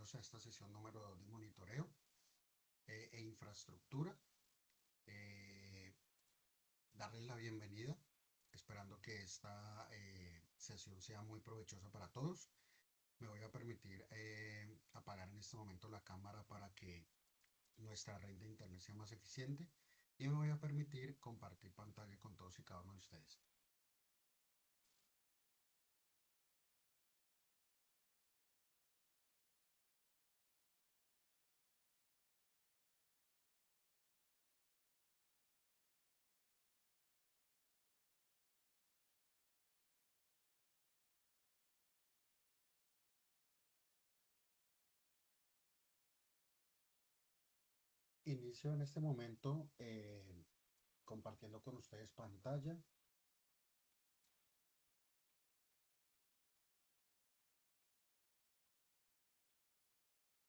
bienvenidos a esta sesión número 2 de monitoreo e infraestructura. Darles la bienvenida, esperando que esta sesión sea muy provechosa para todos. Me voy a permitir apagar en este momento la cámara para que nuestra red de internet sea más eficiente y me voy a permitir compartir pantalla con todos y cada uno de ustedes. Inicio en este momento compartiendo con ustedes pantalla.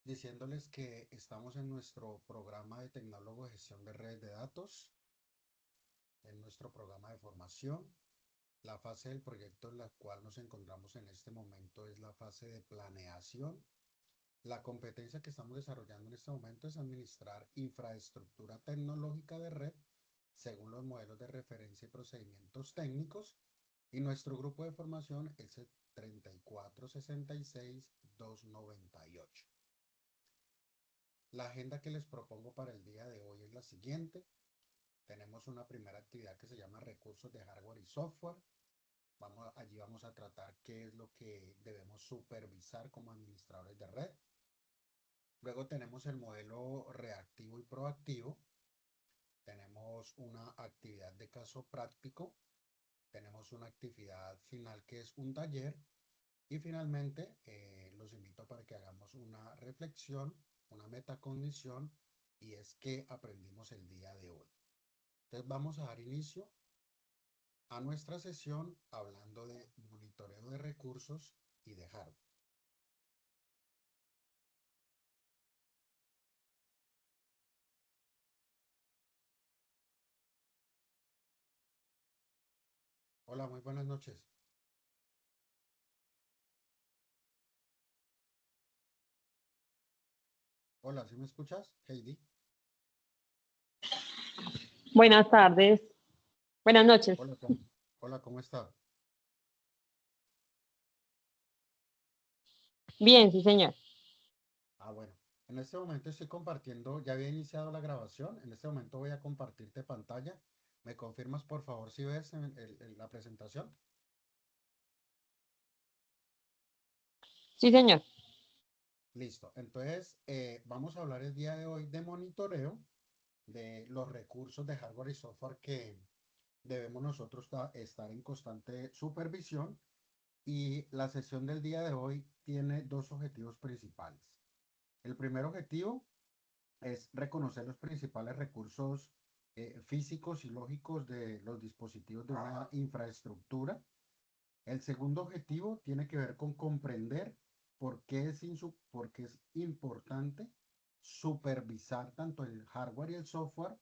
Diciéndoles que estamos en nuestro programa de tecnólogo de gestión de redes de datos, en nuestro programa de formación. La fase del proyecto en la cual nos encontramos en este momento es la fase de planeación. La competencia que estamos desarrollando en este momento es administrar infraestructura tecnológica de red según los modelos de referencia y procedimientos técnicos. Y nuestro grupo de formación es el 3466298. La agenda que les propongo para el día de hoy es la siguiente. Tenemos una primera actividad que se llama recursos de hardware y software. Allí vamos a tratar qué es lo que debemos supervisar como administradores de red. Luego tenemos el modelo reactivo y proactivo. Tenemos una actividad de caso práctico. Tenemos una actividad final que es un taller. Y finalmente los invito para que hagamos una reflexión, una metacondición, y es qué aprendimos el día de hoy. Entonces vamos a dar inicio a nuestra sesión hablando de monitoreo de recursos y de hardware. Hola, muy buenas noches. Hola, ¿sí me escuchas, Heidi? Buenas tardes. Buenas noches. Hola, ¿cómo está? Bien, sí, señor. Bueno, en este momento estoy compartiendo, ya había iniciado la grabación, en este momento voy a compartirte pantalla. ¿Me confirmas, por favor, si ves la presentación? Sí, señor. Listo, entonces vamos a hablar el día de hoy de monitoreo de los recursos de hardware y software que debemos nosotros estar en constante supervisión, y la sesión del día de hoy tiene dos objetivos principales. El primer objetivo es reconocer los principales recursos físicos y lógicos de los dispositivos de una infraestructura. El segundo objetivo tiene que ver con comprender por qué es importante supervisar tanto el hardware y el software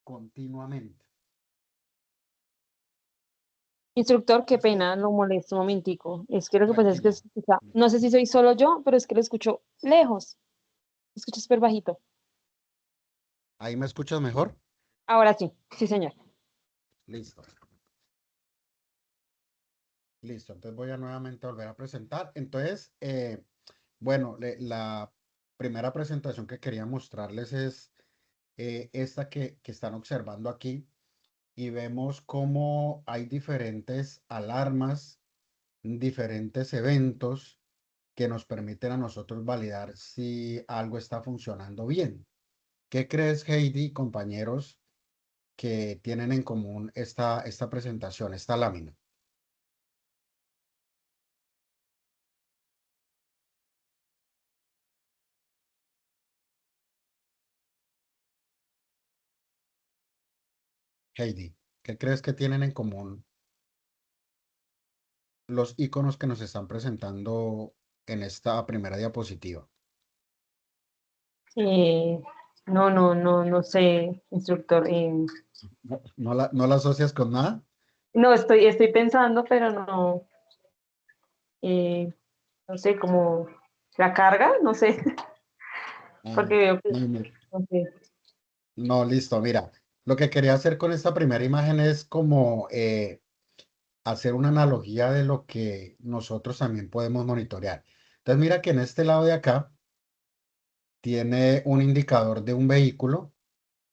continuamente. Instructor, qué pena, lo molesto un momentico. Es que lo que pasa es que Tranquila. no sé si soy solo yo, pero es que lo escucho lejos. Lo escucho súper bajito. ¿Ahí me escuchas mejor? Ahora sí, sí, señor. Listo. Listo, entonces voy a nuevamente volver a presentar. Entonces, bueno, la primera presentación que quería mostrarles es esta que están observando aquí, y vemos cómo hay diferentes alarmas, diferentes eventos que nos permiten a nosotros validar si algo está funcionando bien. ¿Qué crees, Heidi, compañeros, que tienen en común esta presentación, esta lámina? Heidi, ¿qué crees que tienen en común los iconos que nos están presentando en esta primera diapositiva? Eh, no sé, instructor. ¿No la asocias con nada? No, estoy pensando, pero no, no sé, como ¿La carga? No sé, Ah, porque veo que no, mira. no sé. No, listo, mira. Lo que quería hacer con esta primera imagen es como hacer una analogía de lo que nosotros también podemos monitorear. Entonces, mira que en este lado de acá tiene un indicador de un vehículo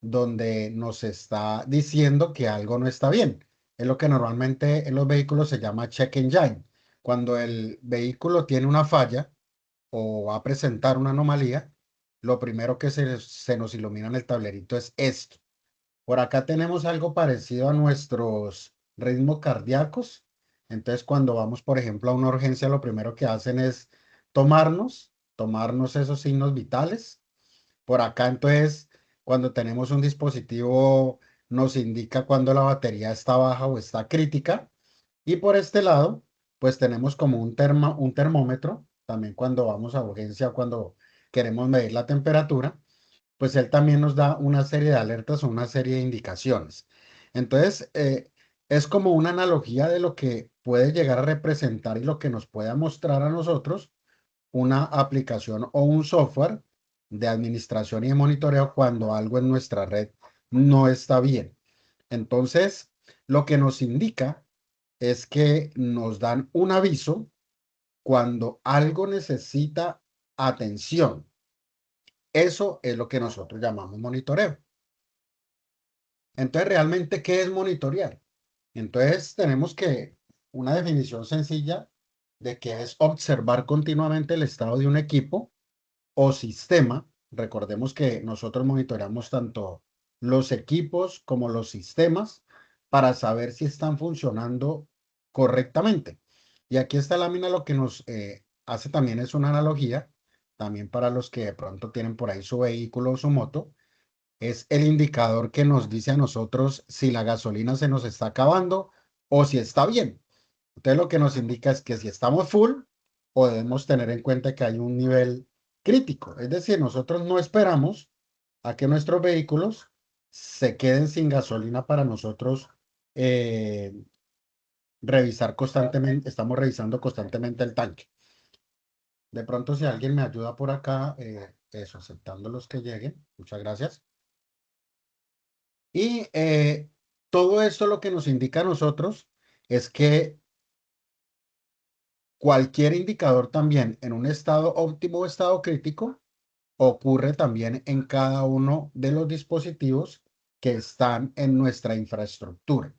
donde nos está diciendo que algo no está bien. Es lo que normalmente en los vehículos se llama check engine. Cuando el vehículo tiene una falla o va a presentar una anomalía, lo primero que se nos ilumina en el tablerito es esto. Por acá tenemos algo parecido a nuestros ritmos cardíacos. Entonces, cuando vamos, por ejemplo, a una urgencia, lo primero que hacen es tomarnos esos signos vitales. Por acá, entonces, cuando tenemos un dispositivo, nos indica cuando la batería está baja o está crítica. Y por este lado, pues tenemos como un termómetro, también cuando vamos a urgencia, cuando queremos medir la temperatura, pues él también nos da una serie de alertas o una serie de indicaciones. Entonces, es como una analogía de lo que puede llegar a representar y lo que nos pueda mostrar a nosotros una aplicación o un software de administración y de monitoreo cuando algo en nuestra red no está bien. Entonces, lo que nos indica es que nos dan un aviso cuando algo necesita atención. Eso es lo que nosotros llamamos monitoreo. Entonces, realmente, ¿qué es monitorear? Entonces, tenemos que una definición sencilla de que es observar continuamente el estado de un equipo o sistema. Recordemos que nosotros monitoreamos tanto los equipos como los sistemas para saber si están funcionando correctamente. Y aquí esta lámina lo que nos hace también es una analogía, también para los que de pronto tienen por ahí su vehículo o su moto, es el indicador que nos dice a nosotros si la gasolina se nos está acabando o si está bien. Entonces lo que nos indica es que si estamos full, podemos tener en cuenta que hay un nivel crítico. Es decir, nosotros no esperamos a que nuestros vehículos se queden sin gasolina para nosotros eh, revisar constantemente, estamos revisando constantemente el tanque. De pronto, si alguien me ayuda por acá, eso, aceptando los que lleguen, muchas gracias. Y todo esto lo que nos indica a nosotros es que cualquier indicador también en un estado óptimo o estado crítico ocurre también en cada uno de los dispositivos que están en nuestra infraestructura.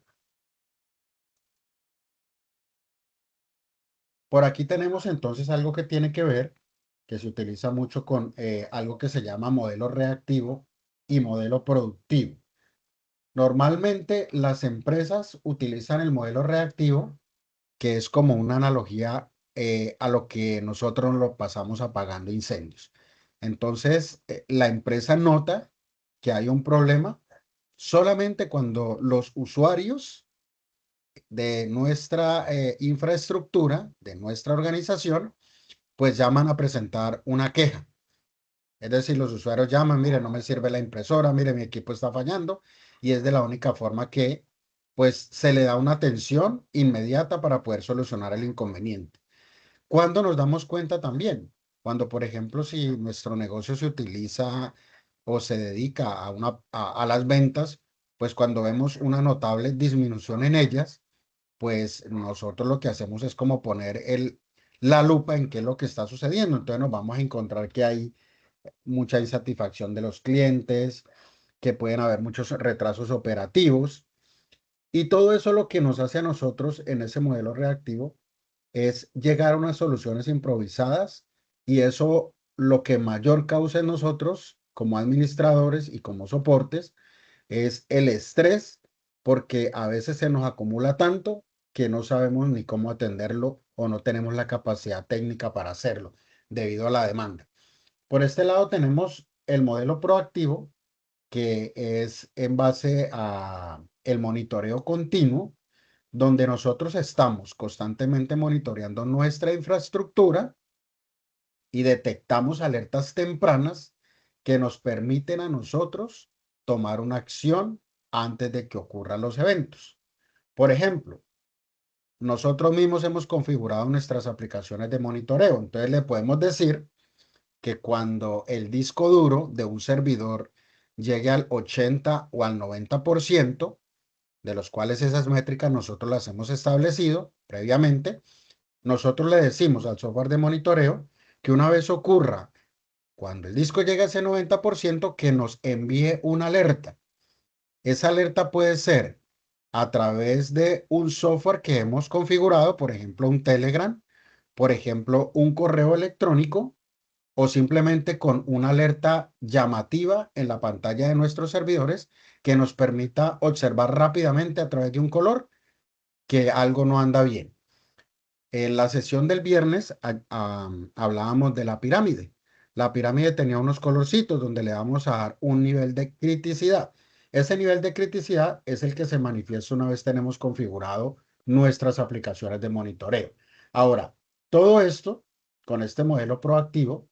Por aquí tenemos entonces algo que tiene que ver, que se utiliza mucho con algo que se llama modelo reactivo y modelo productivo. Normalmente las empresas utilizan el modelo reactivo, que es como una analogía a lo que nosotros lo pasamos apagando incendios. Entonces, la empresa nota que hay un problema solamente cuando los usuarios de nuestra infraestructura, de nuestra organización, pues llaman a presentar una queja. Es decir, los usuarios llaman, mire, no me sirve la impresora, mire, mi equipo está fallando, y es de la única forma que pues se le da una atención inmediata para poder solucionar el inconveniente. ¿Cuándo nos damos cuenta también? Cuando, por ejemplo, si nuestro negocio se utiliza o se dedica a las ventas, pues cuando vemos una notable disminución en ellas, pues nosotros lo que hacemos es como poner la lupa en qué es lo que está sucediendo. Entonces nos vamos a encontrar que hay mucha insatisfacción de los clientes, que pueden haber muchos retrasos operativos. Y todo eso lo que nos hace a nosotros en ese modelo reactivo es llegar a unas soluciones improvisadas, y eso lo que mayor causa en nosotros como administradores y como soportes es el estrés, porque a veces se nos acumula tanto que no sabemos ni cómo atenderlo o no tenemos la capacidad técnica para hacerlo debido a la demanda. Por este lado tenemos el modelo proactivo, que es en base a el monitoreo continuo, donde nosotros estamos constantemente monitoreando nuestra infraestructura y detectamos alertas tempranas que nos permiten a nosotros tomar una acción antes de que ocurran los eventos. Por ejemplo, nosotros mismos hemos configurado nuestras aplicaciones de monitoreo, entonces le podemos decir que cuando el disco duro de un servidor llegue al 80 o al 90%, de los cuales esas métricas nosotros las hemos establecido previamente, nosotros le decimos al software de monitoreo que una vez ocurra, cuando el disco llegue a ese 90%, que nos envíe una alerta. Esa alerta puede ser a través de un software que hemos configurado, por ejemplo, un Telegram, por ejemplo, un correo electrónico, o simplemente con una alerta llamativa en la pantalla de nuestros servidores que nos permita observar rápidamente a través de un color que algo no anda bien. En la sesión del viernes hablábamos de la pirámide. La pirámide tenía unos colorcitos donde le vamos a dar un nivel de criticidad. Ese nivel de criticidad es el que se manifiesta una vez tenemos configurado nuestras aplicaciones de monitoreo. Ahora, todo esto con este modelo proactivo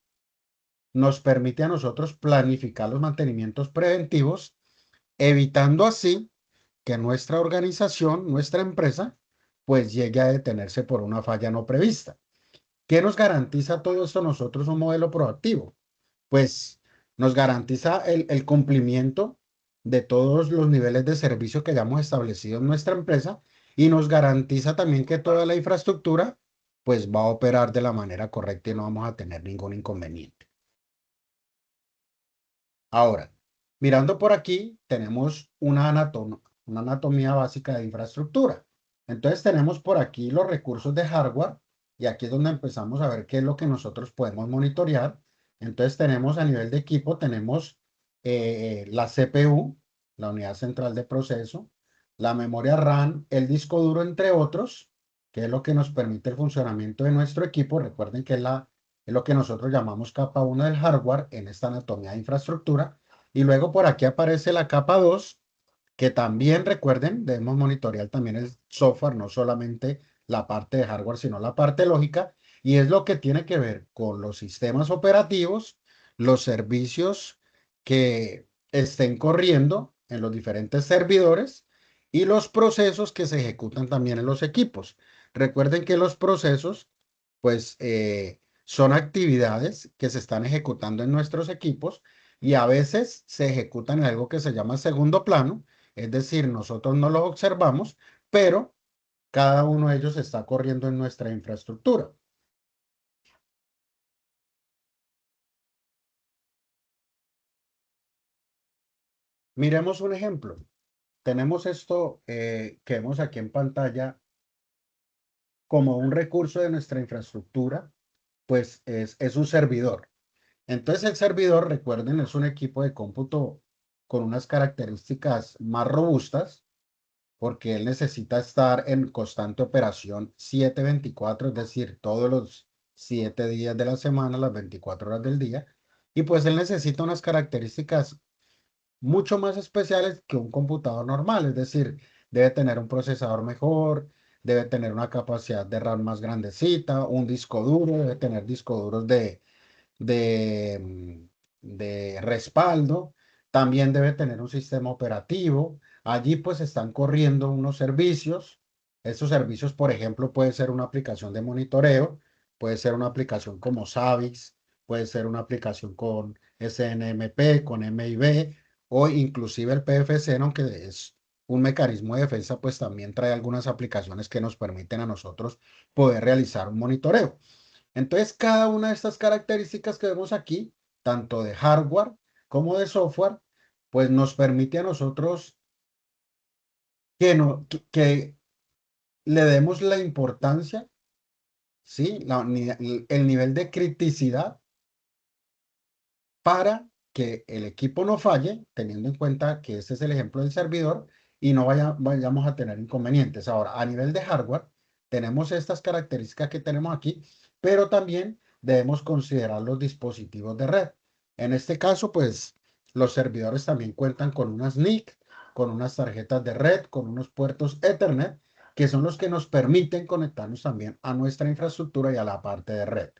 nos permite a nosotros planificar los mantenimientos preventivos, evitando así que nuestra organización, nuestra empresa, pues llegue a detenerse por una falla no prevista. ¿Qué nos garantiza todo esto nosotros un modelo proactivo? Pues nos garantiza el cumplimiento de todos los niveles de servicio que hayamos establecido en nuestra empresa y nos garantiza también que toda la infraestructura pues va a operar de la manera correcta y no vamos a tener ningún inconveniente. Ahora, mirando por aquí, tenemos una anatomía básica de infraestructura. Entonces tenemos por aquí los recursos de hardware y aquí es donde empezamos a ver qué es lo que nosotros podemos monitorear. Entonces tenemos a nivel de equipo, tenemos la CPU, la unidad central de proceso, la memoria RAM, el disco duro, entre otros, que es lo que nos permite el funcionamiento de nuestro equipo. Recuerden que es lo que nosotros llamamos capa 1 del hardware en esta anatomía de infraestructura. Y luego por aquí aparece la capa 2, que también recuerden, debemos monitorear también el software, no solamente la parte de hardware, sino la parte lógica. Y es lo que tiene que ver con los sistemas operativos, los servicios que estén corriendo en los diferentes servidores y los procesos que se ejecutan también en los equipos. Recuerden que los procesos, pues, son actividades que se están ejecutando en nuestros equipos y a veces se ejecutan en algo que se llama segundo plano, es decir, nosotros no los observamos, pero cada uno de ellos está corriendo en nuestra infraestructura. Miremos un ejemplo. Tenemos esto que vemos aquí en pantalla como un recurso de nuestra infraestructura, pues es un servidor. Entonces el servidor, recuerden, es un equipo de cómputo con unas características más robustas porque él necesita estar en constante operación 7/24, es decir, todos los 7 días de la semana, las 24 horas del día. Y pues él necesita unas características mucho más especiales que un computador normal, es decir, debe tener un procesador mejor, debe tener una capacidad de RAM más grandecita, un disco duro, debe tener discos duros de respaldo, también debe tener un sistema operativo. Allí pues están corriendo unos servicios. Estos servicios, por ejemplo, puede ser una aplicación de monitoreo, puede ser una aplicación como Savix, puede ser una aplicación con SNMP, con MIB o inclusive el PFC, aunque es un mecanismo de defensa, pues también trae algunas aplicaciones que nos permiten a nosotros poder realizar un monitoreo. Entonces, cada una de estas características que vemos aquí, tanto de hardware como de software, pues nos permite a nosotros que le demos la importancia, ¿sí? El nivel de criticidad para que el equipo no falle, teniendo en cuenta que este es el ejemplo del servidor y no vayamos a tener inconvenientes. Ahora, a nivel de hardware, tenemos estas características que tenemos aquí, pero también debemos considerar los dispositivos de red. En este caso, pues los servidores también cuentan con unas NIC, con unas tarjetas de red, con unos puertos Ethernet, que son los que nos permiten conectarnos también a nuestra infraestructura y a la parte de red.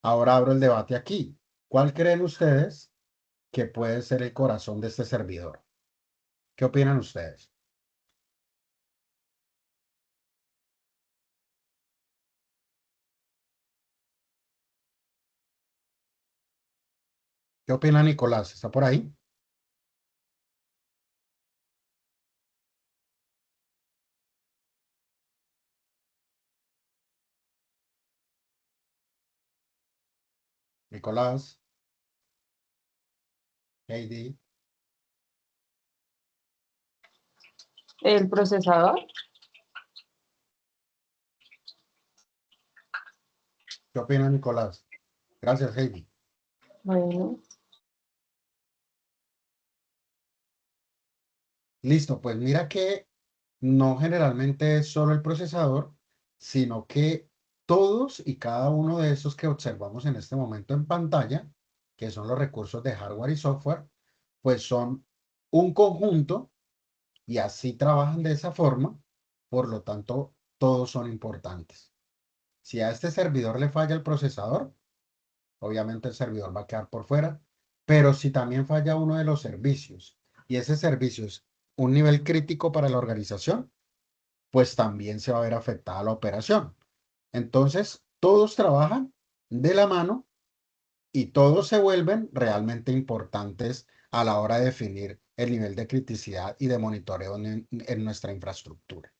Ahora abro el debate aquí. ¿Cuál creen ustedes que puede ser el corazón de este servidor? ¿Qué opinan ustedes? ¿Qué opina Nicolás? ¿Está por ahí? Nicolás, Heidi, El procesador. ¿qué opina Nicolás? Gracias, Heidi. Bueno, Listo, pues mira que no generalmente es solo el procesador, sino que todos y cada uno de esos que observamos en este momento en pantalla, que son los recursos de hardware y software, pues son un conjunto y así trabajan de esa forma, por lo tanto, todos son importantes. Si a este servidor le falla el procesador, obviamente el servidor va a quedar por fuera, pero si también falla uno de los servicios y ese servicio es un nivel crítico para la organización, pues también se va a ver afectada la operación. Entonces, todos trabajan de la mano y todos se vuelven realmente importantes a la hora de definir el nivel de criticidad y de monitoreo en nuestra infraestructura.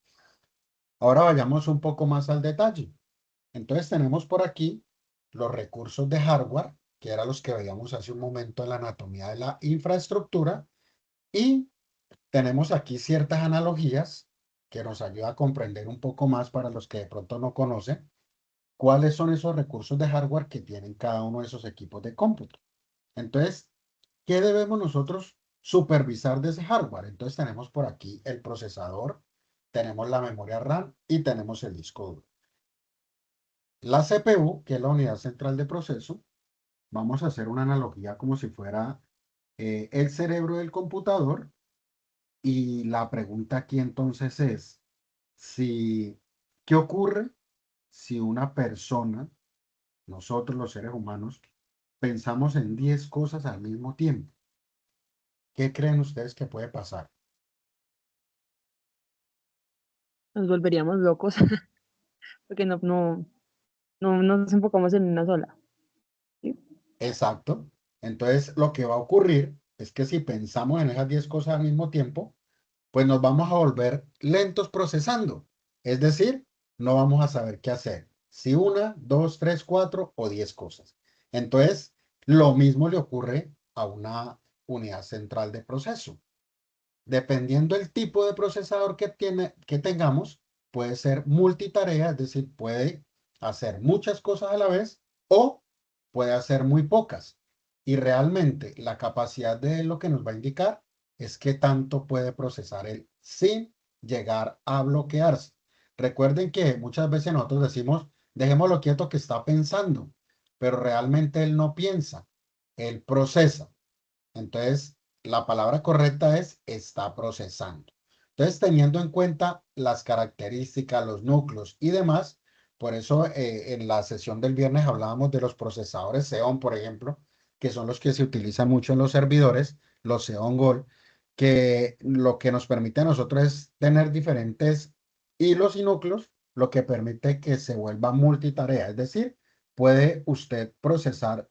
Ahora vayamos un poco más al detalle. Entonces tenemos por aquí los recursos de hardware, que eran los que veíamos hace un momento en la anatomía de la infraestructura, y tenemos aquí ciertas analogías que nos ayuda a comprender un poco más para los que de pronto no conocen cuáles son esos recursos de hardware que tienen cada uno de esos equipos de cómputo. Entonces, ¿qué debemos nosotros supervisar de ese hardware? Entonces tenemos por aquí el procesador, tenemos la memoria RAM y tenemos el disco duro. La CPU, que es la unidad central de proceso, vamos a hacer una analogía como si fuera el cerebro del computador. Y la pregunta aquí entonces es, si, ¿qué ocurre si una persona, nosotros los seres humanos, pensamos en 10 cosas al mismo tiempo? ¿Qué creen ustedes que puede pasar? nos volveríamos locos porque no nos enfocamos en una sola. ¿Sí? Exacto. Entonces, lo que va a ocurrir es que si pensamos en esas 10 cosas al mismo tiempo, pues nos vamos a volver lentos procesando. Es decir, no vamos a saber qué hacer. Si una, dos, tres, cuatro o 10 cosas. Entonces, lo mismo le ocurre a una unidad central de proceso. Dependiendo del tipo de procesador que tengamos, puede ser multitarea, es decir, puede hacer muchas cosas a la vez o puede hacer muy pocas. Y realmente la capacidad de lo que nos va a indicar es qué tanto puede procesar él sin llegar a bloquearse. Recuerden que muchas veces nosotros decimos, dejémoslo quieto que está pensando, pero realmente él no piensa, él procesa. Entonces, la palabra correcta es está procesando. Entonces, teniendo en cuenta las características, los núcleos y demás, por eso en la sesión del viernes hablábamos de los procesadores Xeon, por ejemplo, que son los que se utilizan mucho en los servidores, los Xeon Gold, que lo que nos permite a nosotros es tener diferentes hilos y núcleos, lo que permite que se vuelva multitarea, es decir, puede usted procesar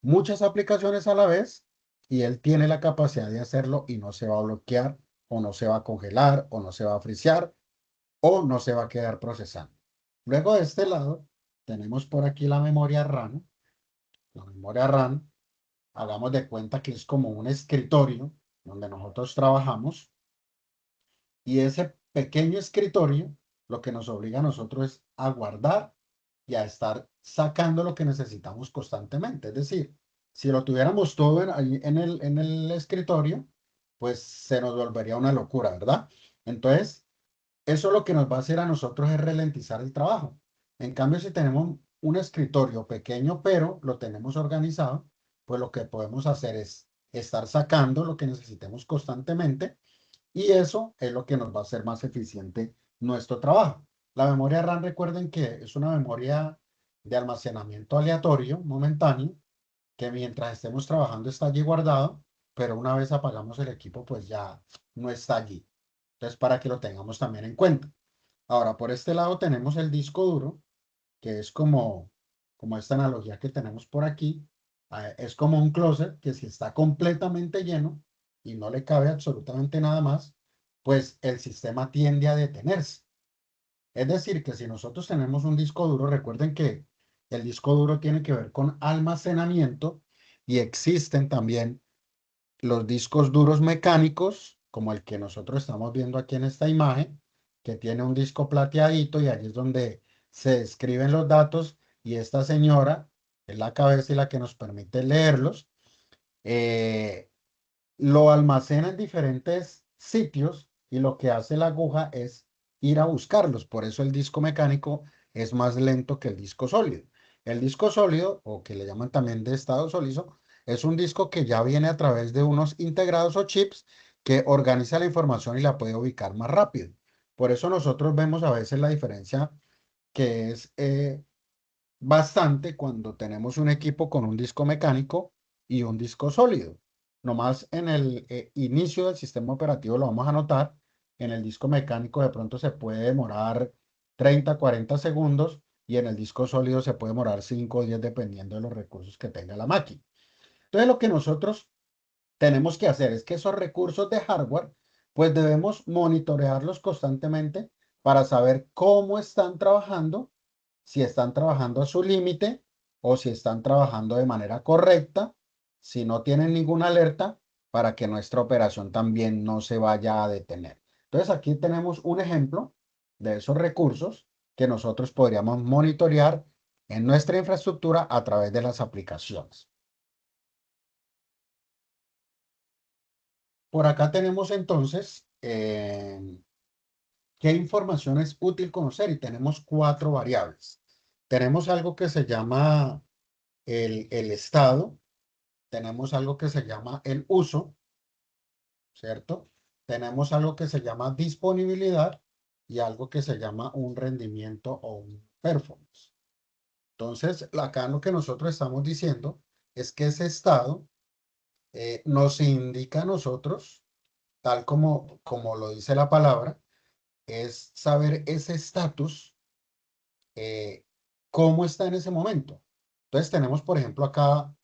muchas aplicaciones a la vez y él tiene la capacidad de hacerlo y no se va a bloquear o no se va a congelar o no se va a frisear o no se va a quedar procesando. Luego de este lado tenemos por aquí la memoria RAM. La memoria RAM, hagamos de cuenta que es como un escritorio donde nosotros trabajamos y ese pequeño escritorio lo que nos obliga a nosotros es a guardar y a estar sacando lo que necesitamos constantemente. Es decir, si lo tuviéramos todo ahí en el escritorio, pues se nos volvería una locura, ¿verdad? Entonces, eso lo que nos va a hacer a nosotros es ralentizar el trabajo. En cambio, si tenemos un escritorio pequeño, pero lo tenemos organizado, pues lo que podemos hacer es estar sacando lo que necesitemos constantemente y eso es lo que nos va a hacer más eficiente nuestro trabajo. La memoria RAM, recuerden que es una memoria de almacenamiento aleatorio, momentáneo, que mientras estemos trabajando está allí guardado, pero una vez apagamos el equipo, pues ya no está allí. Entonces, para que lo tengamos también en cuenta. Ahora, por este lado tenemos el disco duro, que es como esta analogía que tenemos por aquí. Es como un closet que si está completamente lleno y no le cabe absolutamente nada más, pues el sistema tiende a detenerse. Es decir, que si nosotros tenemos un disco duro, recuerden que el disco duro tiene que ver con almacenamiento y existen también los discos duros mecánicos, como el que nosotros estamos viendo aquí en esta imagen, que tiene un disco plateadito y allí es donde se escriben los datos y esta señora es la cabeza y la que nos permite leerlos. Eh, lo almacena en diferentes sitios y lo que hace la aguja es ir a buscarlos. Por eso el disco mecánico es más lento que el disco sólido. El disco sólido, o que le llaman también de estado sólido, es un disco que ya viene a través de unos integrados o chips que organiza la información y la puede ubicar más rápido. Por eso nosotros vemos a veces la diferencia que es bastante cuando tenemos un equipo con un disco mecánico y un disco sólido. Nomás en el inicio del sistema operativo lo vamos a notar. En el disco mecánico de pronto se puede demorar 30, 40 segundos y en el disco sólido se puede demorar 5 o 10 dependiendo de los recursos que tenga la máquina. Entonces lo que nosotros tenemos que hacer es que esos recursos de hardware, pues debemos monitorearlos constantemente para saber cómo están trabajando, si están trabajando a su límite o si están trabajando de manera correcta, si no tienen ninguna alerta, para que nuestra operación también no se vaya a detener. Entonces aquí tenemos un ejemplo de esos recursos que nosotros podríamos monitorear en nuestra infraestructura a través de las aplicaciones. Por acá tenemos entonces qué información es útil conocer y tenemos 4 variables. Tenemos algo que se llama el estado, tenemos algo que se llama el uso, ¿cierto? Tenemos algo que se llama disponibilidad y algo que se llama un rendimiento o un performance. Entonces, acá lo que nosotros estamos diciendo es que ese estado nos indica a nosotros, tal como lo dice la palabra, es saber ese estatus, eh, cómo está en ese momento. Entonces tenemos, por ejemplo, acá,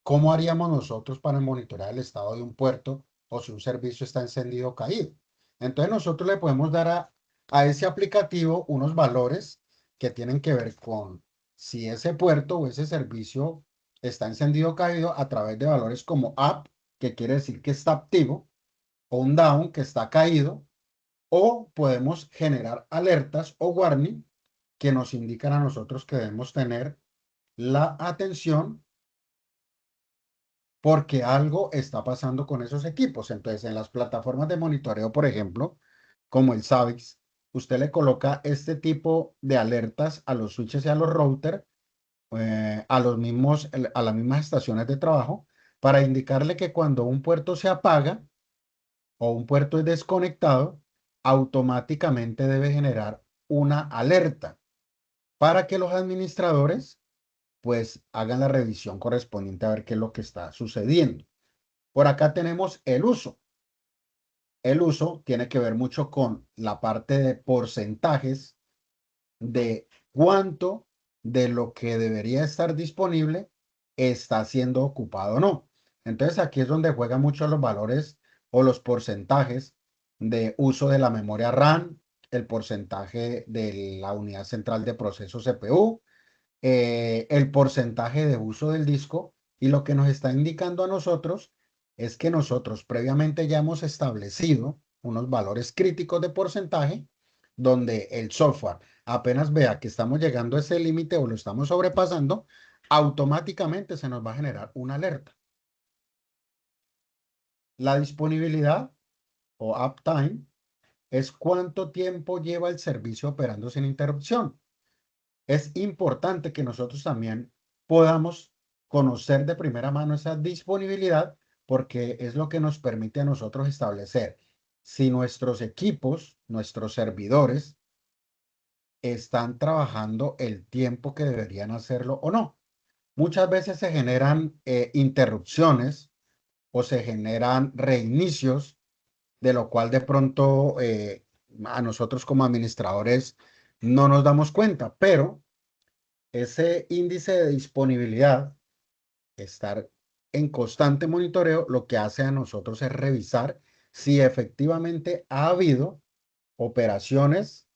cómo haríamos nosotros para monitorear el estado de un puerto o si un servicio está encendido o caído. Entonces nosotros le podemos dar a ese aplicativo unos valores que tienen que ver con si ese puerto o ese servicio está encendido o caído a través de valores como up, que quiere decir que está activo, o un down, que está caído, o podemos generar alertas o warning que nos indican a nosotros que debemos tener la atención porque algo está pasando con esos equipos. Entonces, en las plataformas de monitoreo, por ejemplo, como el Savix, usted le coloca este tipo de alertas a los switches y a los routers, a las mismas estaciones de trabajo, para indicarle que cuando un puerto se apaga o un puerto es desconectado, automáticamente debe generar una alerta para que los administradores pues hagan la revisión correspondiente a ver qué es lo que está sucediendo. Por acá tenemos el uso. El uso tiene que ver mucho con la parte de porcentajes de cuánto de lo que debería estar disponible está siendo ocupado o no. Entonces aquí es donde juegan mucho los valores o los porcentajes de uso de la memoria RAM, el porcentaje de la unidad central de proceso CPU, el porcentaje de uso del disco, y lo que nos está indicando a nosotros es que nosotros previamente ya hemos establecido unos valores críticos de porcentaje donde el software apenas vea que estamos llegando a ese límite o lo estamos sobrepasando, automáticamente se nos va a generar una alerta. La disponibilidad o uptime es cuánto tiempo lleva el servicio operando sin interrupción. Es importante que nosotros también podamos conocer de primera mano esa disponibilidad porque es lo que nos permite a nosotros establecer si nuestros equipos, nuestros servidores, están trabajando el tiempo que deberían hacerlo o no. Muchas veces se generan interrupciones o se generan reinicios, de lo cual de pronto a nosotros como administradores no nos damos cuenta, pero ese índice de disponibilidad, estar en constante monitoreo, lo que hace a nosotros es revisar si efectivamente ha habido operaciones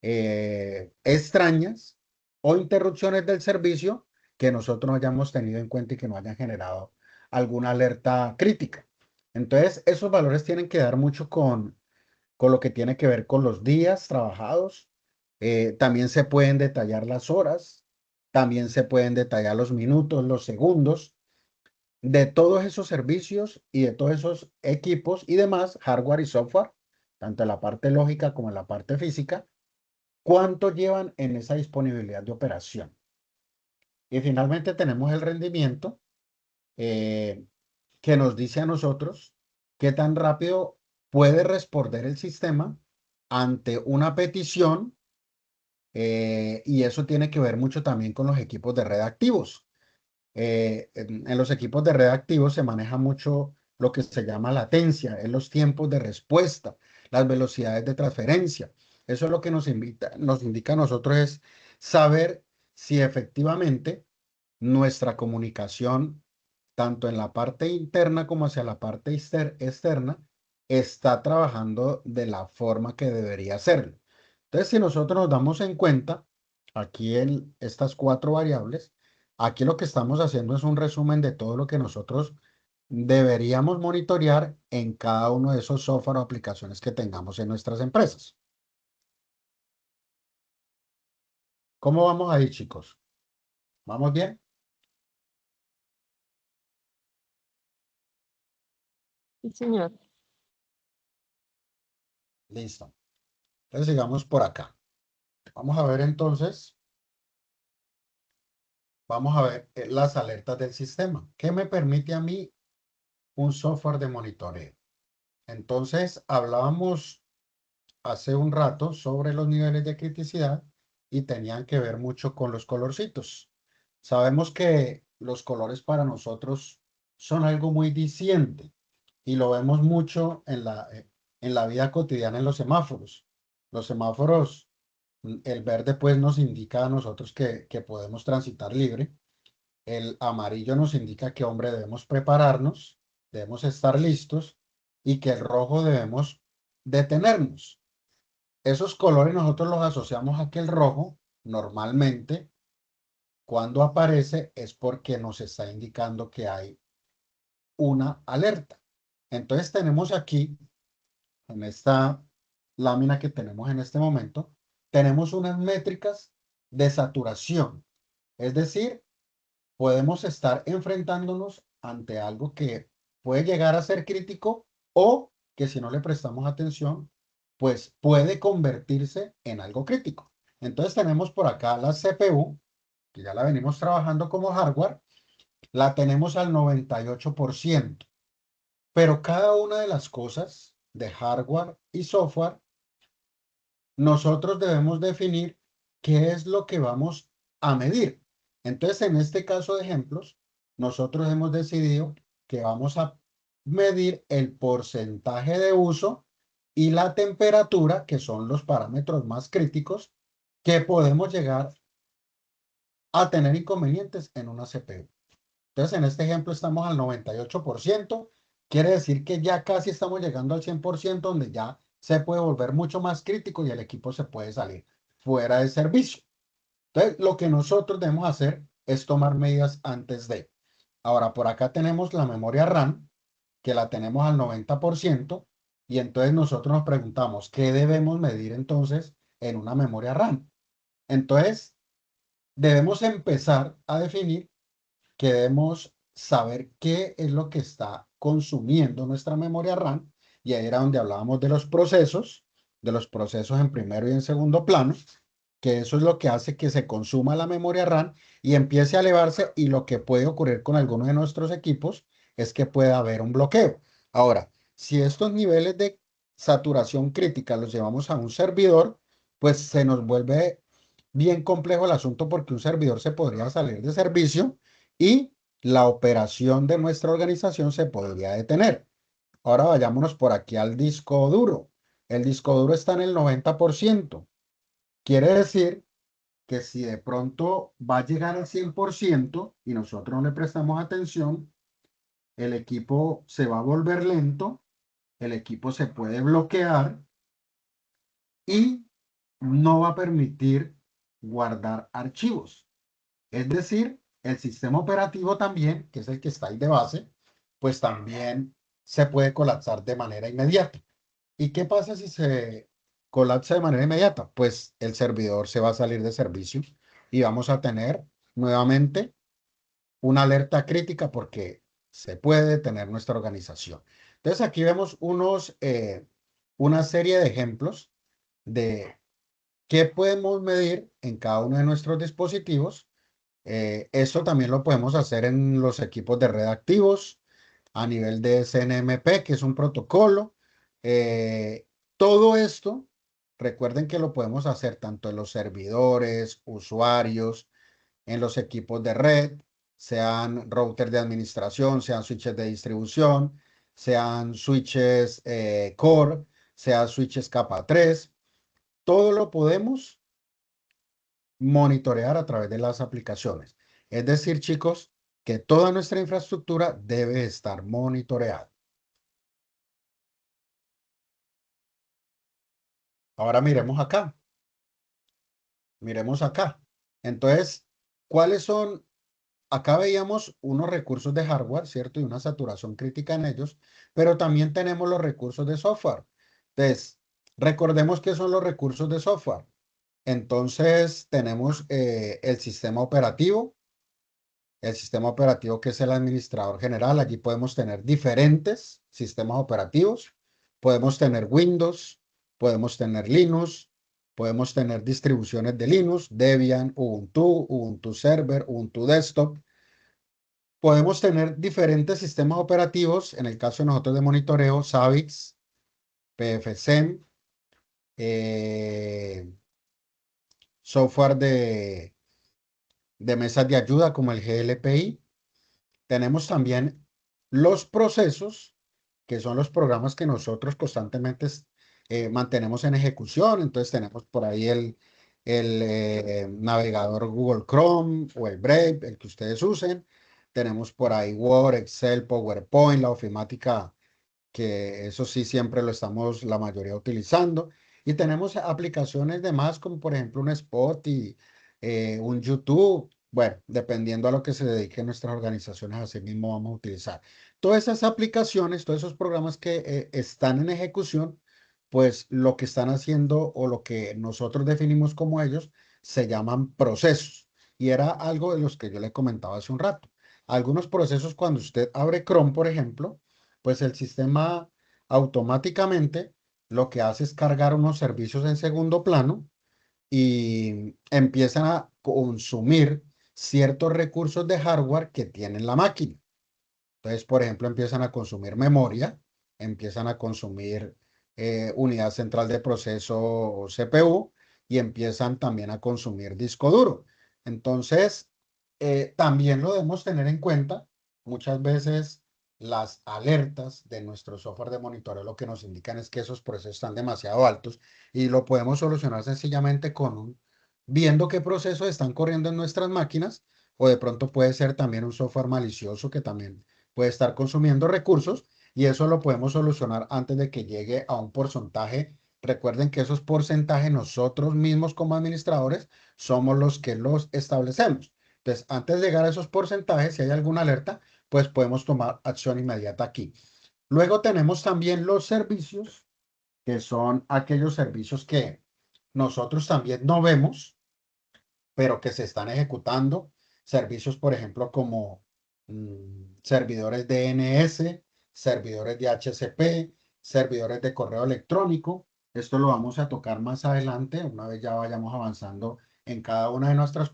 extrañas o interrupciones del servicio que nosotros no hayamos tenido en cuenta y que no hayan generado alguna alerta crítica. Entonces, esos valores tienen que dar mucho con lo que tiene que ver con los días trabajados. También se pueden detallar las horas, también se pueden detallar los minutos, los segundos de todos esos servicios y de todos esos equipos y demás, hardware y software, tanto en la parte lógica como en la parte física, cuánto llevan en esa disponibilidad de operación. Y finalmente tenemos el rendimiento eh, que nos dice a nosotros qué tan rápido puede responder el sistema ante una petición, y eso tiene que ver mucho también con los equipos de red activos. En los equipos de red activos se maneja mucho lo que se llama latencia, en los tiempos de respuesta, las velocidades de transferencia. Eso es lo que nos indica a nosotros es saber si efectivamente nuestra comunicación, tanto en la parte interna como hacia la parte externa, está trabajando de la forma que debería hacerlo. Entonces, si nosotros nos damos en cuenta aquí en estas cuatro variables, aquí lo que estamos haciendo es un resumen de todo lo que nosotros deberíamos monitorear en cada uno de esos software o aplicaciones que tengamos en nuestras empresas. ¿Cómo vamos ahí, chicos? ¿Vamos bien? Sí, señor. Listo. Entonces sigamos por acá. Vamos a ver entonces, vamos a ver las alertas del sistema. ¿Qué me permite a mí un software de monitoreo? Entonces, hablábamos hace un rato sobre los niveles de criticidad y tenían que ver mucho con los colorcitos. Sabemos que los colores para nosotros son algo muy diciente y lo vemos mucho en la vida cotidiana en los semáforos. Los semáforos, el verde pues nos indica a nosotros que podemos transitar libre. El amarillo nos indica que, hombre, debemos prepararnos, debemos estar listos y que el rojo debemos detenernos. Esos colores nosotros los asociamos a que el rojo normalmente cuando aparece es porque nos está indicando que hay una alerta. Entonces tenemos aquí, en esta lámina que tenemos en este momento, tenemos unas métricas de saturación. Es decir, podemos estar enfrentándonos ante algo que puede llegar a ser crítico o que si no le prestamos atención, pues puede convertirse en algo crítico. Entonces tenemos por acá la CPU, que ya la venimos trabajando como hardware, la tenemos al 98%, pero cada una de las cosas de hardware y software, nosotros debemos definir qué es lo que vamos a medir. Entonces, en este caso de ejemplos, nosotros hemos decidido que vamos a medir el porcentaje de uso y la temperatura, que son los parámetros más críticos que podemos llegar a tener inconvenientes en una CPU. Entonces, en este ejemplo estamos al 98%, quiere decir que ya casi estamos llegando al 100%, donde ya se puede volver mucho más crítico y el equipo se puede salir fuera de servicio. Entonces, lo que nosotros debemos hacer es tomar medidas antes de. Ahora, por acá tenemos la memoria RAM, que la tenemos al 90%, y entonces nosotros nos preguntamos, ¿qué debemos medir entonces en una memoria RAM? Entonces, debemos empezar a definir que debemos saber qué es lo que está consumiendo nuestra memoria RAM, y ahí era donde hablábamos de los procesos en primero y en segundo plano, que eso es lo que hace que se consuma la memoria RAM y empiece a elevarse, y lo que puede ocurrir con algunos de nuestros equipos es que pueda haber un bloqueo. Ahora, si estos niveles de saturación crítica los llevamos a un servidor, pues se nos vuelve bien complejo el asunto, porque un servidor se podría salir de servicio y la operación de nuestra organización se podría detener. Ahora vayámonos por aquí al disco duro. El disco duro está en el 90%. Quiere decir que si de pronto va a llegar al 100% y nosotros no le prestamos atención, el equipo se va a volver lento, el equipo se puede bloquear y no va a permitir guardar archivos. Es decir, el sistema operativo también, que es el que está ahí de base, pues también se puede colapsar de manera inmediata. ¿Y qué pasa si se colapsa de manera inmediata? Pues el servidor se va a salir de servicio y vamos a tener nuevamente una alerta crítica porque se puede detener nuestra organización. Entonces aquí vemos una serie de ejemplos de qué podemos medir en cada uno de nuestros dispositivos. Eso también lo podemos hacer en los equipos de red activos a nivel de CNMP, que es un protocolo. Eh, Todo esto, recuerden que lo podemos hacer tanto en los servidores, usuarios, en los equipos de red, sean routers de administración, sean switches de distribución, sean switches core, sean switches capa 3. Todo lo podemos monitorear a través de las aplicaciones. Es decir, chicos, que toda nuestra infraestructura debe estar monitoreada. Ahora miremos acá. Miremos acá. Entonces, ¿cuáles son? Acá veíamos unos recursos de hardware, ¿cierto? Y una saturación crítica en ellos, pero también tenemos los recursos de software. Entonces, recordemos qué son los recursos de software. Entonces, tenemos el sistema operativo que es el administrador general. Allí podemos tener diferentes sistemas operativos. Podemos tener Windows, podemos tener Linux, podemos tener distribuciones de Linux, Debian, Ubuntu, Ubuntu Server, Ubuntu Desktop. Podemos tener diferentes sistemas operativos. En el caso de nosotros de monitoreo, Savix, PFSense, software de mesas de ayuda como el GLPI. Tenemos también los procesos, que son los programas que nosotros constantemente mantenemos en ejecución. Entonces tenemos por ahí el navegador Google Chrome o el Brave, el que ustedes usen. Tenemos por ahí Word, Excel, PowerPoint, la ofimática, que eso sí siempre lo estamos la mayoría utilizando. Y tenemos aplicaciones de más, como por ejemplo un Spot y un YouTube. Bueno, dependiendo a lo que se dedique nuestras organizaciones, así mismo vamos a utilizar. Todas esas aplicaciones, todos esos programas que están en ejecución, pues lo que están haciendo o lo que nosotros definimos como ellos, se llaman procesos. Y era algo de los que yo le comentaba hace un rato. Algunos procesos, cuando usted abre Chrome, por ejemplo, pues el sistema automáticamente lo que hace es cargar unos servicios en segundo plano y empiezan a consumir ciertos recursos de hardware que tiene la máquina. Entonces, por ejemplo, empiezan a consumir memoria, empiezan a consumir unidad central de proceso o CPU y empiezan también a consumir disco duro. Entonces, también lo debemos tener en cuenta. Muchas veces las alertas de nuestro software de monitoreo lo que nos indican es que esos procesos están demasiado altos y lo podemos solucionar sencillamente viendo qué procesos están corriendo en nuestras máquinas, o de pronto puede ser también un software malicioso que también puede estar consumiendo recursos, y eso lo podemos solucionar antes de que llegue a un porcentaje. Recuerden que esos porcentajes nosotros mismos como administradores somos los que los establecemos. Entonces, antes de llegar a esos porcentajes, si hay alguna alerta, pues podemos tomar acción inmediata aquí. Luego tenemos también los servicios, que son aquellos servicios que nosotros también no vemos, pero que se están ejecutando. Servicios, por ejemplo, como servidores DNS, servidores de HCP, servidores de correo electrónico. Esto lo vamos a tocar más adelante, una vez ya vayamos avanzando en cada una de nuestras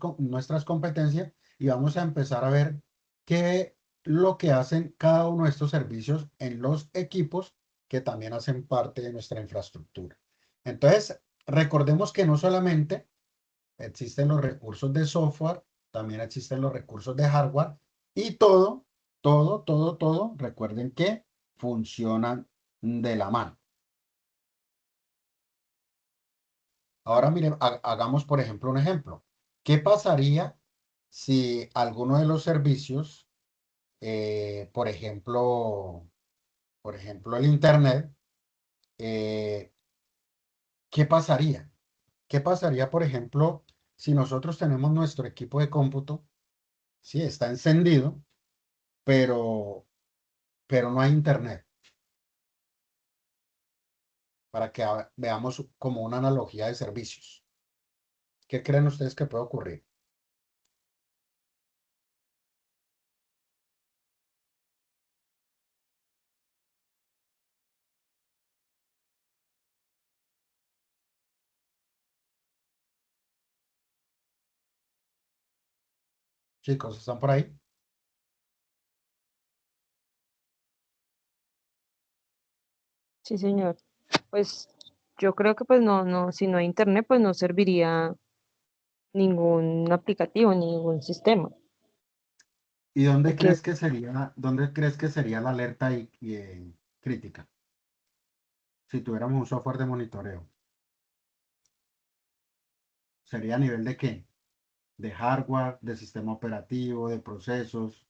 competencias, y vamos a empezar a ver qué lo que hacen cada uno de estos servicios en los equipos que también hacen parte de nuestra infraestructura. Entonces, recordemos que no solamente existen los recursos de software, también existen los recursos de hardware, y todo, recuerden que funcionan de la mano. Ahora miren, hagamos por ejemplo un ejemplo. ¿Qué pasaría si alguno de los servicios, por ejemplo el Internet, eh, ¿qué pasaría? ¿Qué pasaría, por ejemplo, si nosotros tenemos nuestro equipo de cómputo, sí, está encendido, pero, pero no hay Internet? Para que veamos como una analogía de servicios. ¿Qué creen ustedes que puede ocurrir? Chicos, ¿están por ahí? Sí, señor. Pues yo creo que pues no, si no hay internet, pues no serviría ningún aplicativo, ningún sistema. ¿Y Porque dónde crees que sería la alerta crítica? Si tuviéramos un software de monitoreo, ¿sería a nivel de qué? ¿De hardware, de sistema operativo, de procesos?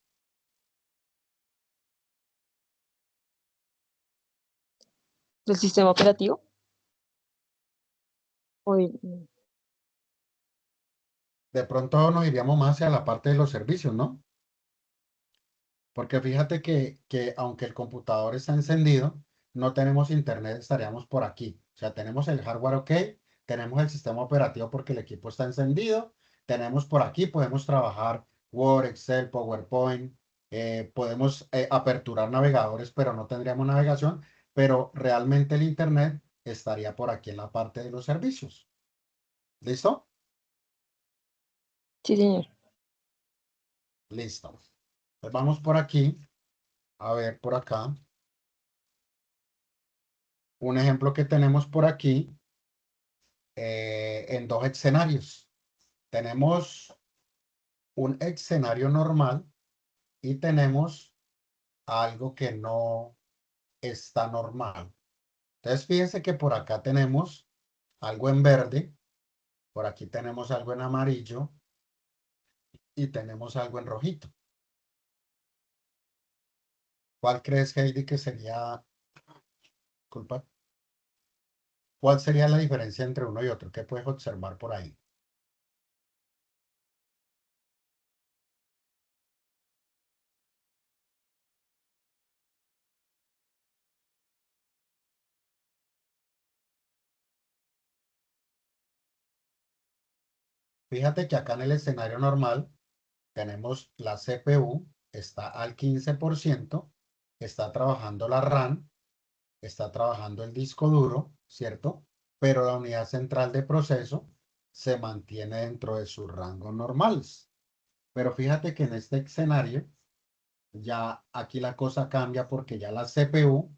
el sistema operativo, hoy, De pronto nos iríamos más hacia la parte de los servicios, ¿no? Porque fíjate que aunque el computador está encendido, no tenemos internet, estaríamos por aquí. O sea, tenemos el hardware ok, tenemos el sistema operativo porque el equipo está encendido, tenemos por aquí, podemos trabajar Word, Excel, PowerPoint, podemos aperturar navegadores, pero no tendríamos navegación, pero realmente el internet estaría por aquí en la parte de los servicios. ¿Listo? sí, señor. Listo. Pues vamos por aquí, a ver por acá. Un ejemplo que tenemos por aquí en dos escenarios. Tenemos un escenario normal y tenemos algo que no está normal. Entonces, fíjense que por acá tenemos algo en verde, por aquí tenemos algo en amarillo y tenemos algo en rojito. ¿Cuál crees, Heidi, que sería, culpa? ¿Cuál sería la diferencia entre uno y otro? ¿Qué puedes observar por ahí? Fíjate que acá en el escenario normal tenemos la CPU, está al 15%, está trabajando la RAM, está trabajando el disco duro, ¿cierto? Pero la unidad central de proceso se mantiene dentro de sus rangos normales. Pero fíjate que en este escenario, ya aquí la cosa cambia porque ya la CPU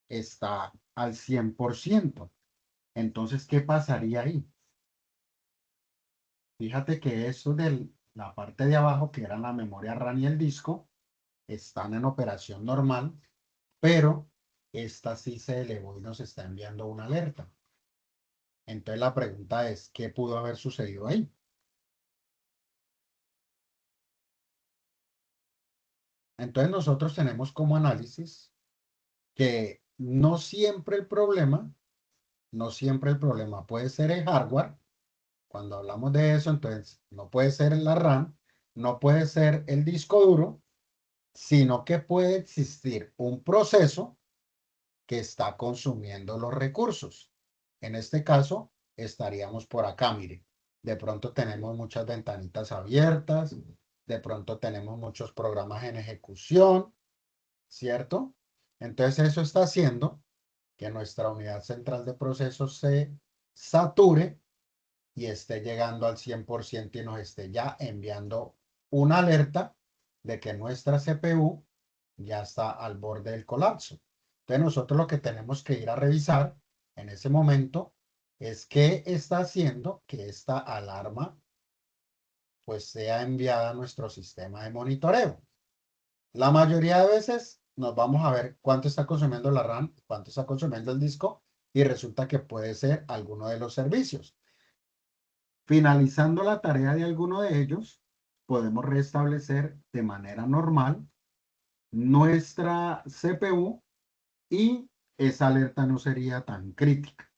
está al 100%. Entonces, ¿qué pasaría ahí? Fíjate que eso de la parte de abajo, que era la memoria RAM y el disco, están en operación normal, pero esta sí se elevó y nos está enviando una alerta. Entonces la pregunta es, ¿qué pudo haber sucedido ahí? Entonces nosotros tenemos como análisis que no siempre el problema puede ser el hardware. Cuando hablamos de eso, entonces no puede ser la RAM, no puede ser el disco duro, sino que puede existir un proceso que está consumiendo los recursos. En este caso, estaríamos por acá, mire. De pronto tenemos muchas ventanitas abiertas, de pronto tenemos muchos programas en ejecución, ¿cierto? Entonces eso está haciendo que nuestra unidad central de procesos se sature y esté llegando al 100% y nos esté ya enviando una alerta de que nuestra CPU ya está al borde del colapso. Entonces nosotros lo que tenemos que ir a revisar en ese momento es qué está haciendo que esta alarma pues sea enviada a nuestro sistema de monitoreo. La mayoría de veces nos vamos a ver cuánto está consumiendo la RAM, cuánto está consumiendo el disco y resulta que puede ser alguno de los servicios. Finalizando la tarea de alguno de ellos, podemos restablecer de manera normal nuestra CPU y esa alerta no sería tan crítica.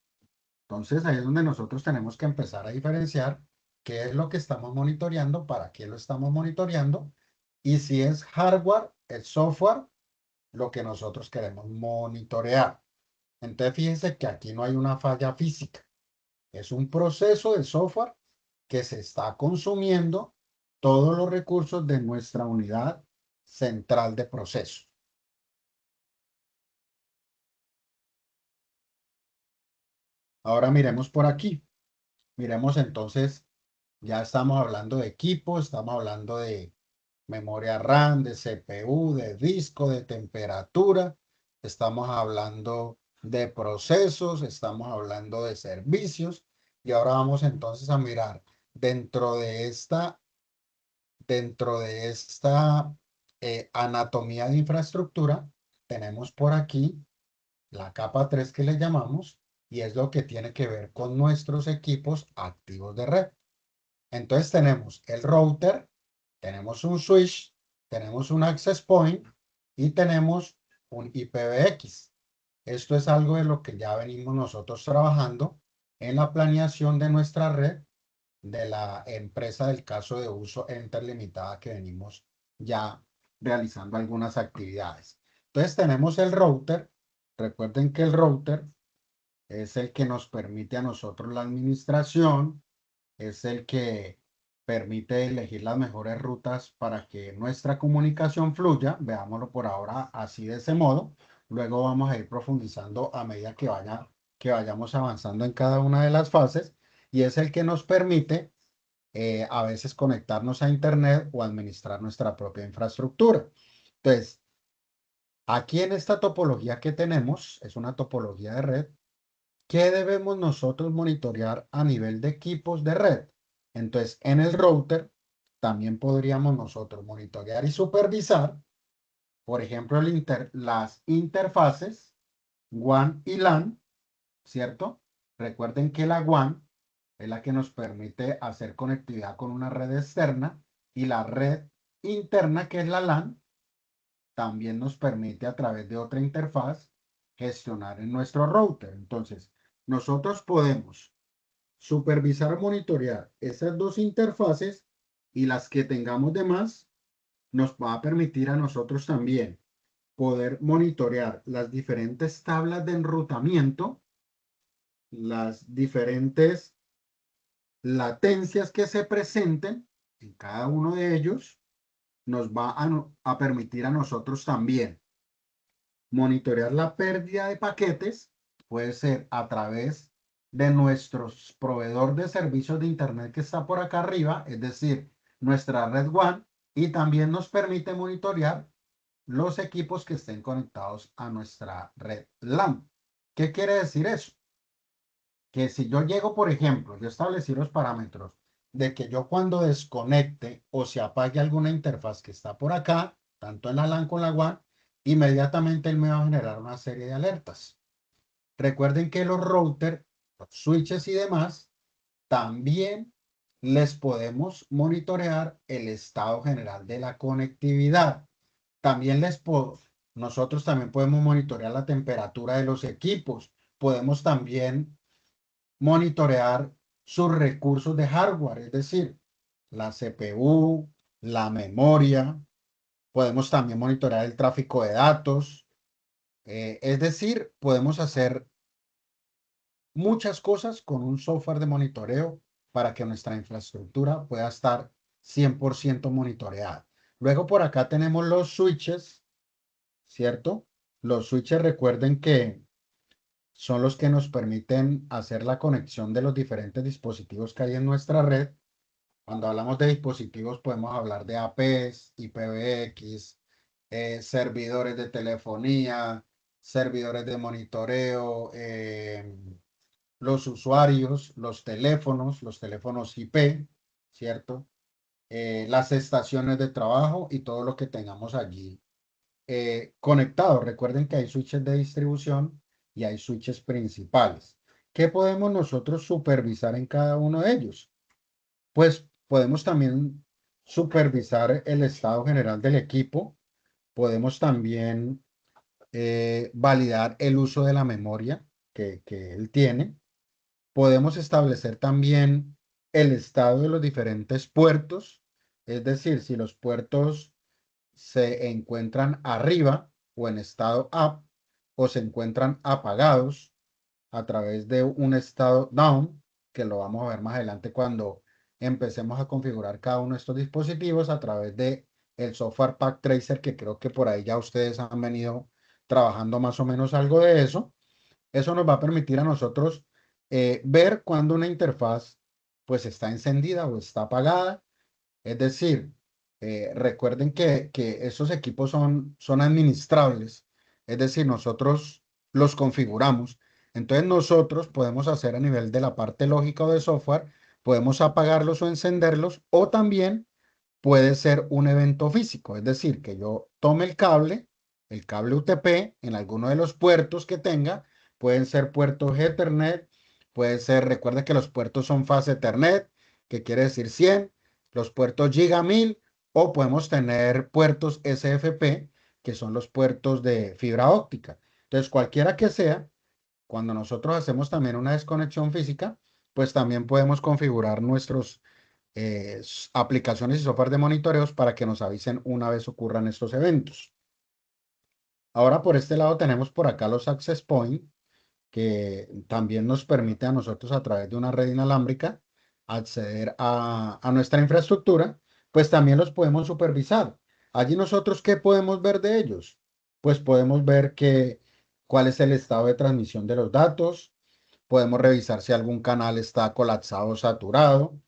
Entonces ahí es donde nosotros tenemos que empezar a diferenciar qué es lo que estamos monitoreando, para qué lo estamos monitoreando y si es hardware, el software, lo que nosotros queremos monitorear. Entonces fíjense que aquí no hay una falla física, es un proceso de software que se está consumiendo todos los recursos de nuestra unidad central de proceso. Ahora miremos por aquí. Miremos entonces, ya estamos hablando de equipo, estamos hablando de memoria RAM, de CPU, de disco, de temperatura, estamos hablando de procesos, estamos hablando de servicios y ahora vamos entonces a mirar dentro de esta anatomía de infraestructura, tenemos por aquí la capa 3 que le llamamos y es lo que tiene que ver con nuestros equipos activos de red. Entonces tenemos el router, tenemos un switch, tenemos un access point y tenemos un IPv6. Esto es algo de lo que ya venimos nosotros trabajando en la planeación de nuestra red de la empresa del caso de uso Enter Limitada que venimos ya realizando algunas actividades. Entonces tenemos el router. Recuerden que el router es el que nos permite a nosotros la administración, es el que permite elegir las mejores rutas para que nuestra comunicación fluya. Veámoslo por ahora así de ese modo. Luego vamos a ir profundizando a medida que vayamos avanzando en cada una de las fases y es el que nos permite a veces conectarnos a Internet o administrar nuestra propia infraestructura. Entonces, aquí en esta topología que tenemos, es una topología de red. ¿Qué debemos nosotros monitorear a nivel de equipos de red? Entonces, en el router también podríamos nosotros monitorear y supervisar, por ejemplo, las interfaces WAN y LAN, ¿cierto? Recuerden que la WAN es la que nos permite hacer conectividad con una red externa y la red interna, que es la LAN, también nos permite a través de otra interfaz gestionar en nuestro router. Entonces, nosotros podemos supervisar o monitorear esas dos interfaces y las que tengamos de más nos va a permitir a nosotros también poder monitorear las diferentes tablas de enrutamiento, las diferentes latencias que se presenten en cada uno de ellos, nos va a permitir a nosotros también monitorear la pérdida de paquetes, puede ser a través de nuestro proveedor de servicios de Internet que está por acá arriba, es decir, nuestra red WAN, y también nos permite monitorear los equipos que estén conectados a nuestra red LAN. ¿Qué quiere decir eso? Que si yo llego, por ejemplo, yo establecí los parámetros de que yo cuando desconecte o se apague alguna interfaz que está por acá, tanto en la LAN como en la WAN, inmediatamente él me va a generar una serie de alertas. Recuerden que los routers, los switches y demás, también les podemos monitorear el estado general de la conectividad. También nosotros también podemos monitorear la temperatura de los equipos. Podemos también monitorear sus recursos de hardware, es decir, la CPU, la memoria. Podemos también monitorear el tráfico de datos. Es decir, podemos hacer muchas cosas con un software de monitoreo para que nuestra infraestructura pueda estar 100% monitoreada. Luego por acá tenemos los switches, ¿cierto? Los switches, recuerden que son los que nos permiten hacer la conexión de los diferentes dispositivos que hay en nuestra red. Cuando hablamos de dispositivos podemos hablar de APs, IPv6, servidores de telefonía, servidores de monitoreo, los usuarios, los teléfonos IP, ¿cierto? Las estaciones de trabajo y todo lo que tengamos allí conectado. Recuerden que hay switches de distribución y hay switches principales. ¿Qué podemos nosotros supervisar en cada uno de ellos? pues podemos también supervisar el estado general del equipo. Podemos también validar el uso de la memoria que él tiene. Podemos establecer también el estado de los diferentes puertos, es decir, si los puertos se encuentran arriba o en estado up o se encuentran apagados a través de un estado down, que lo vamos a ver más adelante cuando empecemos a configurar cada uno de estos dispositivos a través de el software Pack Tracer, que creo que por ahí ya ustedes han venido trabajando más o menos algo de eso. Eso nos va a permitir a nosotros ver cuando una interfaz pues está encendida o está apagada. Es decir, recuerden que esos equipos son administrables. Es decir, nosotros los configuramos. Entonces nosotros podemos hacer a nivel de la parte lógica o de software, podemos apagarlos o encenderlos, o también puede ser un evento físico. Es decir, que yo tome el cable UTP en alguno de los puertos que tenga. Pueden ser puertos Ethernet, puede ser, recuerden que los puertos son fase Ethernet, que quiere decir 100, los puertos Giga 1000, o podemos tener puertos SFP, que son los puertos de fibra óptica. Entonces, cualquiera que sea, cuando nosotros hacemos también una desconexión física, pues también podemos configurar nuestros aplicaciones y software de monitoreos para que nos avisen una vez ocurran estos eventos. Ahora por este lado tenemos por acá los access point, que también nos permite a nosotros a través de una red inalámbrica acceder a nuestra infraestructura, pues también los podemos supervisar. Allí nosotros, ¿qué podemos ver de ellos? Pues podemos ver cuál es el estado de transmisión de los datos, podemos revisar si algún canal está colapsado o saturado,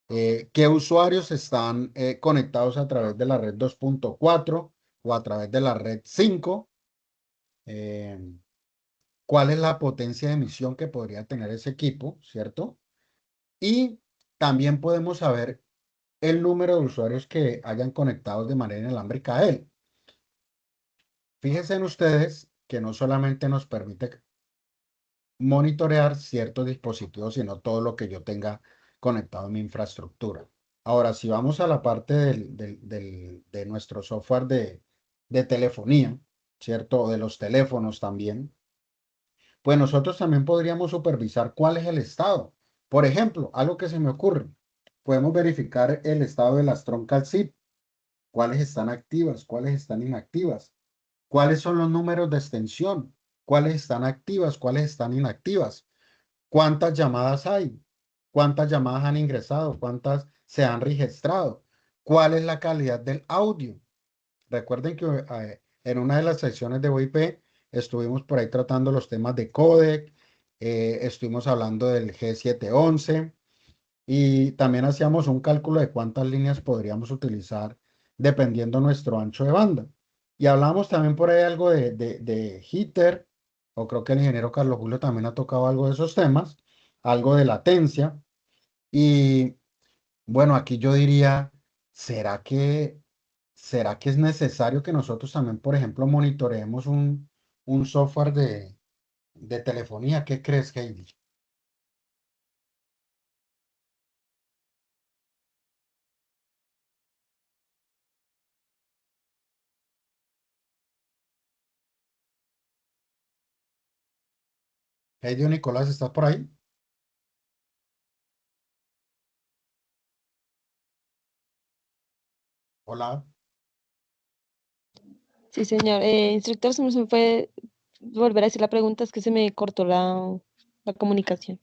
qué usuarios están conectados a través de la red 2.4 o a través de la red 5, eh, cuál es la potencia de emisión que podría tener ese equipo, ¿cierto? Y también podemos saber el número de usuarios que hayan conectado de manera inalámbrica a él. Fíjense en ustedes que no solamente nos permite monitorear ciertos dispositivos, sino todo lo que yo tenga conectado en mi infraestructura. Ahora, si vamos a la parte de nuestro software de telefonía, ¿cierto? O de los teléfonos también, pues nosotros también podríamos supervisar cuál es el estado. Por ejemplo, algo que se me ocurre, podemos verificar el estado de las troncas SIP, cuáles están activas, cuáles están inactivas, cuáles son los números de extensión, cuáles están activas, cuáles están inactivas, cuántas llamadas hay, cuántas llamadas han ingresado, cuántas se han registrado, cuál es la calidad del audio. Recuerden que en una de las secciones de VoIP estuvimos por ahí tratando los temas de codec, estuvimos hablando del G711 y también hacíamos un cálculo de cuántas líneas podríamos utilizar dependiendo nuestro ancho de banda. Y hablamos también por ahí algo de jitter, o creo que el ingeniero Carlos Julio también ha tocado algo de esos temas, algo de latencia. Y bueno, aquí yo diría, ¿será que, ¿será que es necesario que nosotros también, por ejemplo, monitoreemos un software de telefonía? ¿Qué crees, Heidi? Heidi o Nicolás, ¿estás por ahí? Hola. Sí, señor. Instructor, ¿se me puede volver a decir la pregunta? Es que se me cortó la comunicación.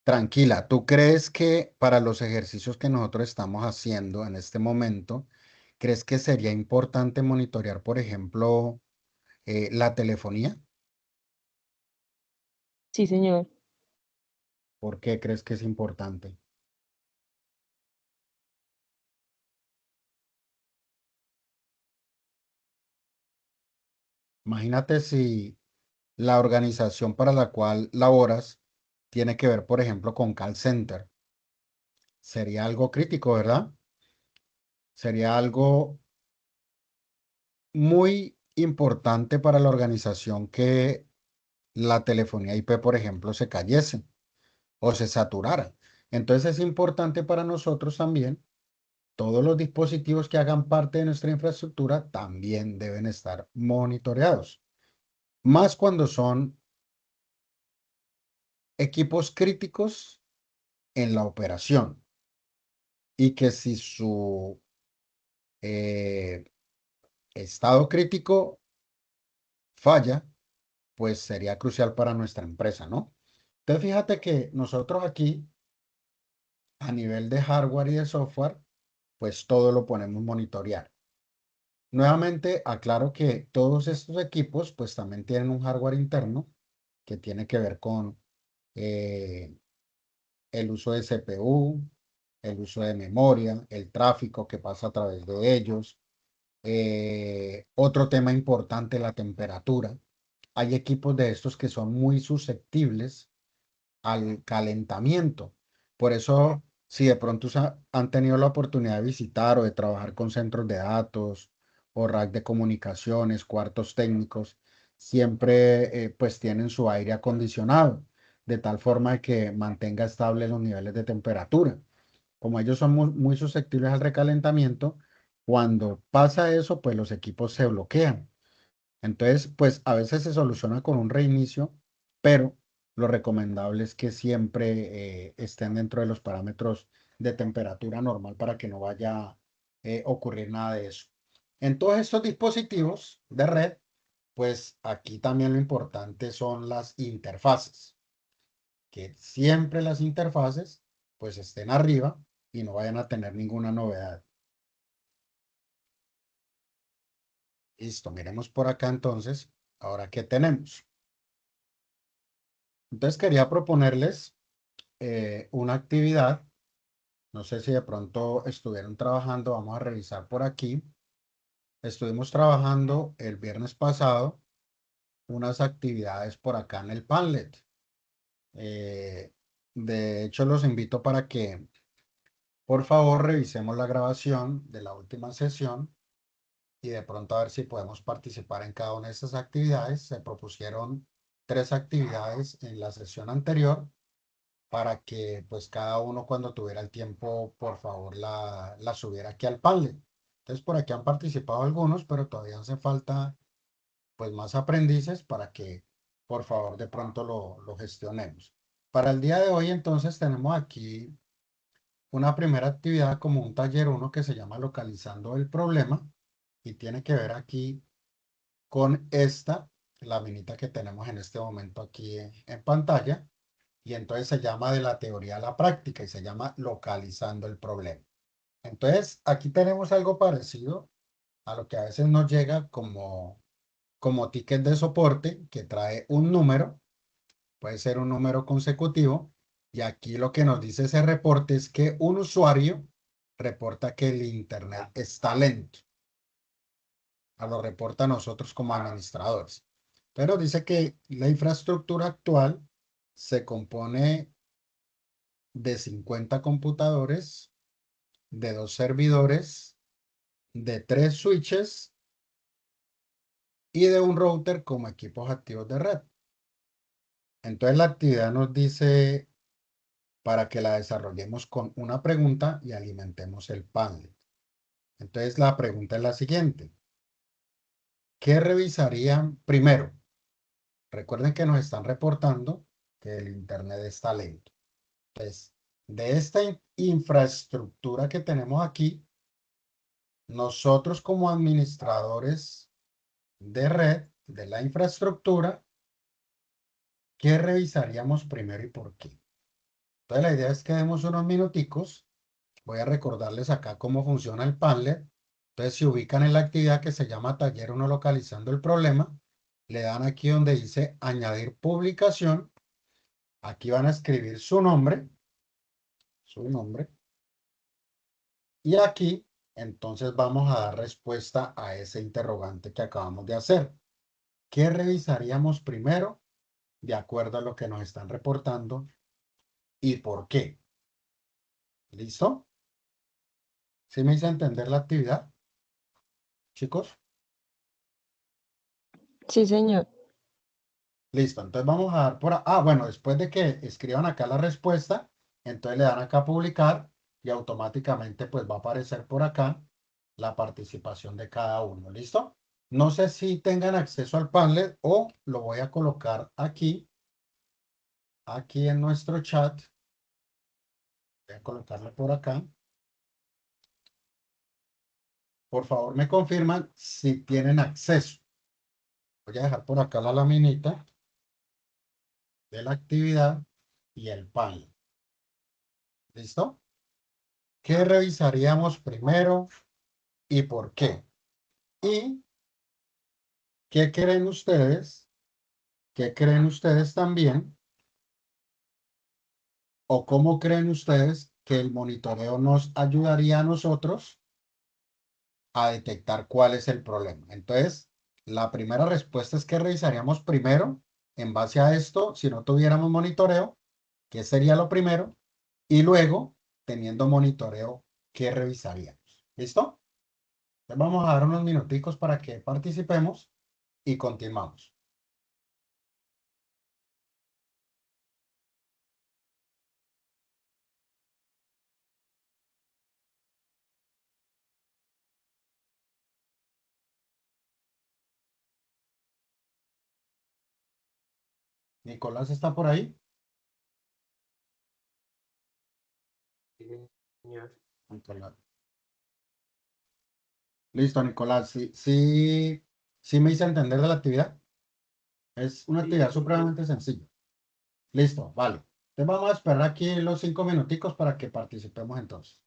Tranquila, ¿tú crees que para los ejercicios que nosotros estamos haciendo en este momento, crees que sería importante monitorear, por ejemplo, la telefonía? Sí, señor. ¿Por qué crees que es importante? Imagínate si la organización para la cual laboras tiene que ver, por ejemplo, con call center. Sería algo crítico, ¿verdad? Sería algo muy importante para la organización que la telefonía IP, por ejemplo, se cayese o se saturara. Entonces es importante para nosotros también, todos los dispositivos que hagan parte de nuestra infraestructura también deben estar monitoreados, más cuando son equipos críticos en la operación y que si su eh, estado crítico falla, pues sería crucial para nuestra empresa, ¿no? Entonces fíjate que nosotros aquí, a nivel de hardware y de software, pues todo lo ponemos monitorear. Nuevamente, aclaro que todos estos equipos, pues también tienen un hardware interno que tiene que ver con eh, el uso de CPU, el uso de memoria, el tráfico que pasa a través de ellos. Otro tema importante, la temperatura. Hay equipos de estos que son muy susceptibles al calentamiento. Por eso, si de pronto han tenido la oportunidad de visitar o de trabajar con centros de datos o rack de comunicaciones, cuartos técnicos, siempre pues tienen su aire acondicionado, de tal forma que mantenga estables los niveles de temperatura. Como ellos son muy susceptibles al recalentamiento, cuando pasa eso, pues los equipos se bloquean. Entonces, pues a veces se soluciona con un reinicio, pero lo recomendable es que siempre estén dentro de los parámetros de temperatura normal para que no vaya a ocurrir nada de eso. En todos estos dispositivos de red, pues aquí también lo importante son las interfaces, que siempre las interfaces pues estén arriba y no vayan a tener ninguna novedad. Listo, miremos por acá entonces, ahora qué tenemos. Entonces quería proponerles una actividad. No sé si de pronto estuvieron trabajando, vamos a revisar por aquí. Estuvimos trabajando el viernes pasado unas actividades por acá en el Padlet. Eh, de hecho, los invito para que por favor revisemos la grabación de la última sesión y de pronto a ver si podemos participar en cada una de estas actividades. Se propusieron 3 actividades en la sesión anterior para que pues cada uno cuando tuviera el tiempo, por favor, la subiera aquí al Padlet. Entonces por aquí han participado algunos, pero todavía hace falta pues más aprendices para que por favor de pronto lo gestionemos. Para el día de hoy entonces tenemos aquí una primera actividad como un taller uno que se llama Localizando el Problema y tiene que ver aquí con esta laminita que tenemos en este momento aquí en pantalla y entonces se llama de la teoría a la práctica y se llama localizando el problema. Entonces, aquí tenemos algo parecido a lo que a veces nos llega como ticket de soporte que trae un número, puede ser un número consecutivo, y aquí lo que nos dice ese reporte es que un usuario reporta que el internet está lento. Lo reporta a nosotros como administradores. Pero dice que la infraestructura actual se compone de 50 computadores, de 2 servidores, de 3 switches y de un router como equipos activos de red. Entonces la actividad nos dice para que la desarrollemos con una pregunta y alimentemos el panel. Entonces la pregunta es la siguiente. ¿Qué revisarían primero? Recuerden que nos están reportando que el internet está lento. Entonces, de esta infraestructura que tenemos aquí, nosotros como administradores de red, de la infraestructura, ¿qué revisaríamos primero y por qué? Entonces la idea es que demos unos minuticos. Voy a recordarles acá cómo funciona el Padlet. Entonces se ubican en la actividad que se llama Taller 1 Localizando el Problema. Le dan aquí donde dice Añadir publicación. Aquí van a escribir su nombre. Su nombre. Y aquí entonces vamos a dar respuesta a ese interrogante que acabamos de hacer. ¿Qué revisaríamos primero de acuerdo a lo que nos están reportando y por qué? ¿Listo? ¿Sí me hice entender la actividad, chicos? Sí, señor. Listo, entonces vamos a dar por... bueno, después de que escriban acá la respuesta, Entonces le dan acá a publicar y automáticamente pues va a aparecer por acá la participación de cada uno. ¿Listo? No sé si tengan acceso al Padlet o lo voy a colocar aquí en nuestro chat. Voy a colocarlo por acá. Por favor, me confirman si tienen acceso. Voy a dejar por acá la laminita de la actividad y el Padlet. ¿Listo? ¿Qué revisaríamos primero y por qué? ¿Y qué creen ustedes? ¿Qué creen ustedes también? ¿O cómo creen ustedes que el monitoreo nos ayudaría a nosotros a detectar cuál es el problema? Entonces, la primera respuesta es que revisaríamos primero, en base a esto, si no tuviéramos monitoreo, ¿qué sería lo primero? Y luego, teniendo monitoreo, ¿qué revisaríamos? ¿Listo? Entonces vamos a dar unos minuticos para que participemos y continuamos. Nicolás está por ahí. Sí, señor. Nicolás. Listo, Nicolás. Sí, sí, sí me hice entender de la actividad. Es una Sí, actividad supremamente sencilla. Listo, vale. Entonces vamos a esperar aquí los 5 minuticos para que participemos entonces.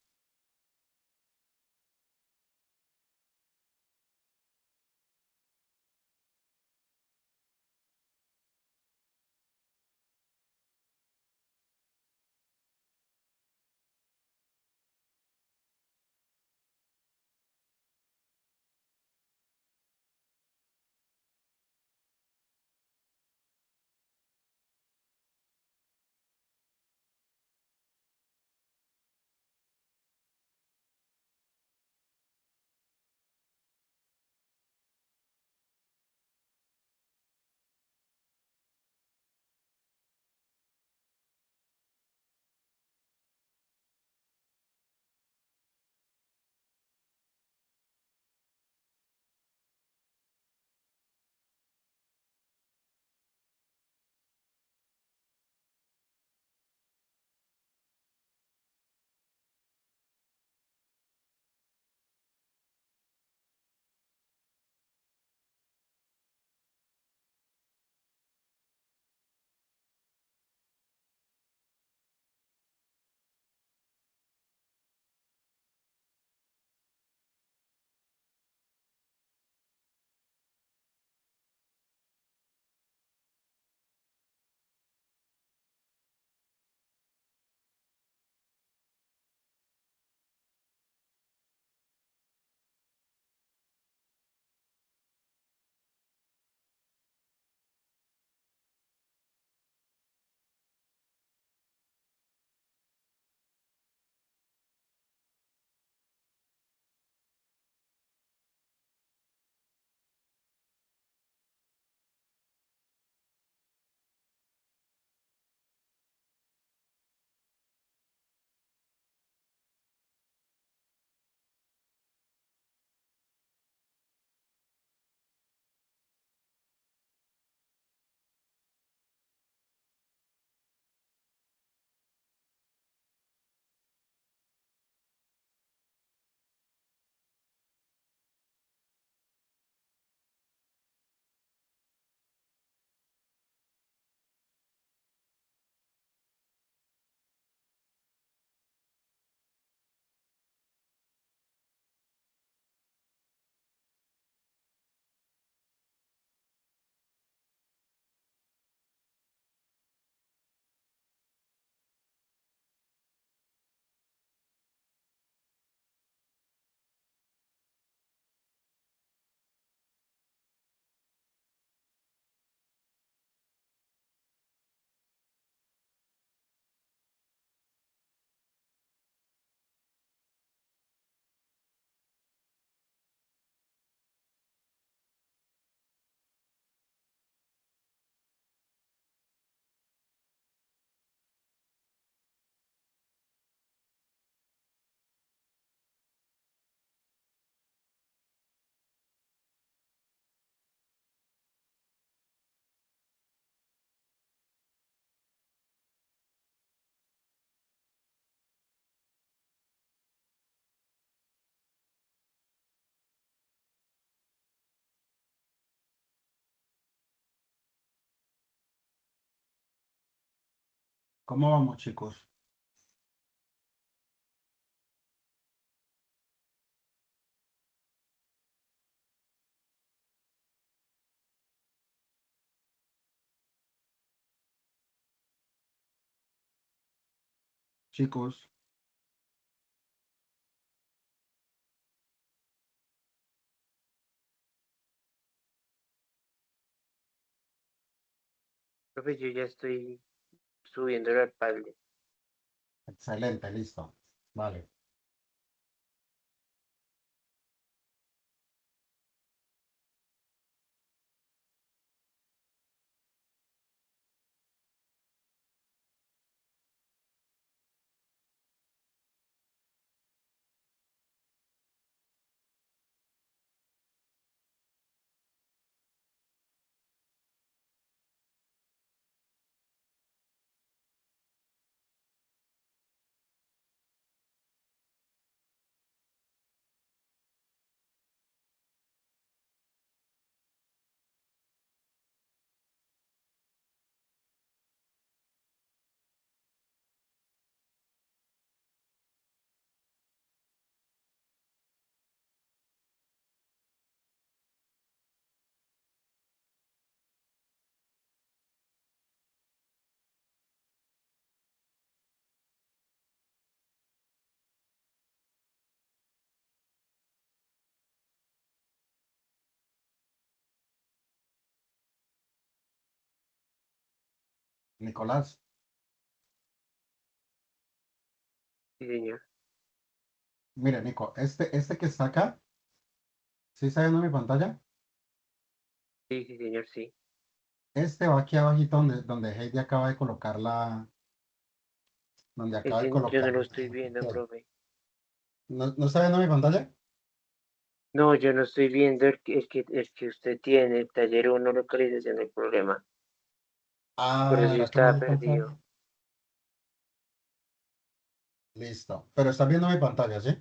¿Cómo vamos, chicos? Chicos, Profe, yo ya estoy subiéndolo al Padlet. excelente, listo. Vale. Nicolás, Sí, señor. mire, Nico, este que está acá, ¿sí está viendo mi pantalla? Sí, sí, señor, sí. Este va aquí abajito donde Heidi acaba de colocar donde Es acaba de que yo no colocar. lo estoy viendo, Ok. profe. ¿No está viendo mi pantalla? No, yo no estoy viendo el que usted tiene, el taller 1 localización del problema. Por Ah, eso yo ¿era que no estaba hay pantalla? perdido. Listo. Pero está viendo mi pantalla, ¿sí?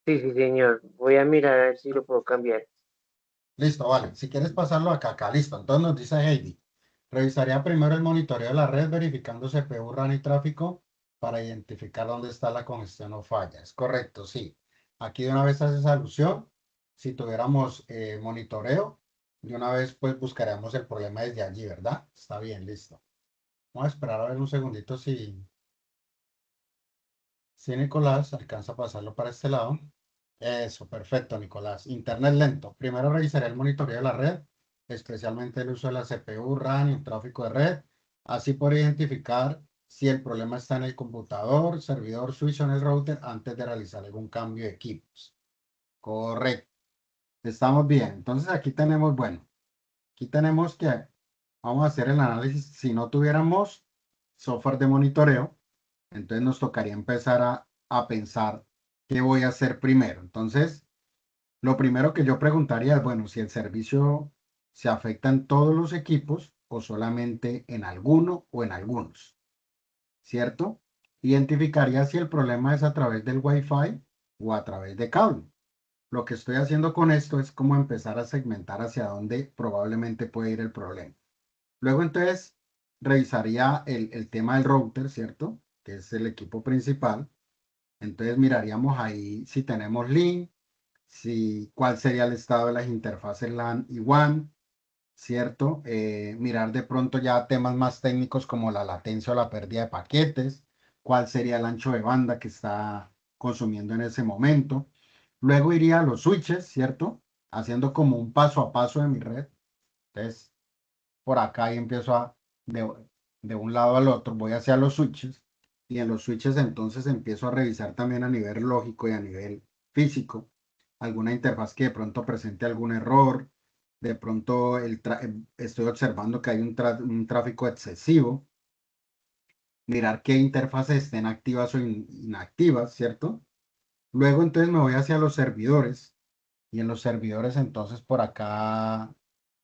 Sí, sí, señor. Voy a mirar a ver si lo puedo cambiar. Listo, vale. Si quieres pasarlo acá, listo. Entonces nos dice Heidi. Revisaría primero el monitoreo de la red verificando CPU, RAM y tráfico para identificar dónde está la congestión o falla. Es correcto, sí. Aquí de una vez haces alusión. Si tuviéramos monitoreo, de una vez pues buscaríamos el problema desde allí, ¿verdad? Está bien, listo. Vamos a esperar a ver un segundito si Nicolás alcanza a pasarlo para este lado. Eso, perfecto, Nicolás. Internet lento. Primero revisaré el monitoreo de la red, especialmente el uso de la CPU, RAM y el tráfico de red. Así por identificar si el problema está en el computador, servidor, switch o en el router antes de realizar algún cambio de equipos. Correcto. Estamos bien. Entonces aquí tenemos, bueno, aquí tenemos que vamos a hacer el análisis. Si no tuviéramos software de monitoreo, entonces nos tocaría empezar a pensar qué voy a hacer primero. Entonces, lo primero que yo preguntaría es, bueno, si el servicio se afecta en todos los equipos o solamente en alguno o en algunos, ¿cierto? Identificaría si el problema es a través del Wi-Fi o a través de cable. Lo que estoy haciendo con esto es como empezar a segmentar hacia dónde probablemente puede ir el problema. Luego entonces revisaría el tema del router, ¿cierto? Que es el equipo principal. Entonces miraríamos ahí si tenemos link, si, cuál sería el estado de las interfaces LAN y WAN, ¿cierto? Mirar de pronto ya temas más técnicos como la latencia o la pérdida de paquetes, cuál sería el ancho de banda que está consumiendo en ese momento. Luego iría a los switches, ¿cierto? Haciendo como un paso a paso de mi red. Entonces, por acá y empiezo de un lado al otro, voy hacia los switches y en los switches entonces empiezo a revisar también a nivel lógico y a nivel físico alguna interfaz que de pronto presente algún error, de pronto estoy observando que hay un tráfico excesivo, mirar qué interfaces estén activas o inactivas, ¿cierto? Luego entonces me voy hacia los servidores y en los servidores entonces por acá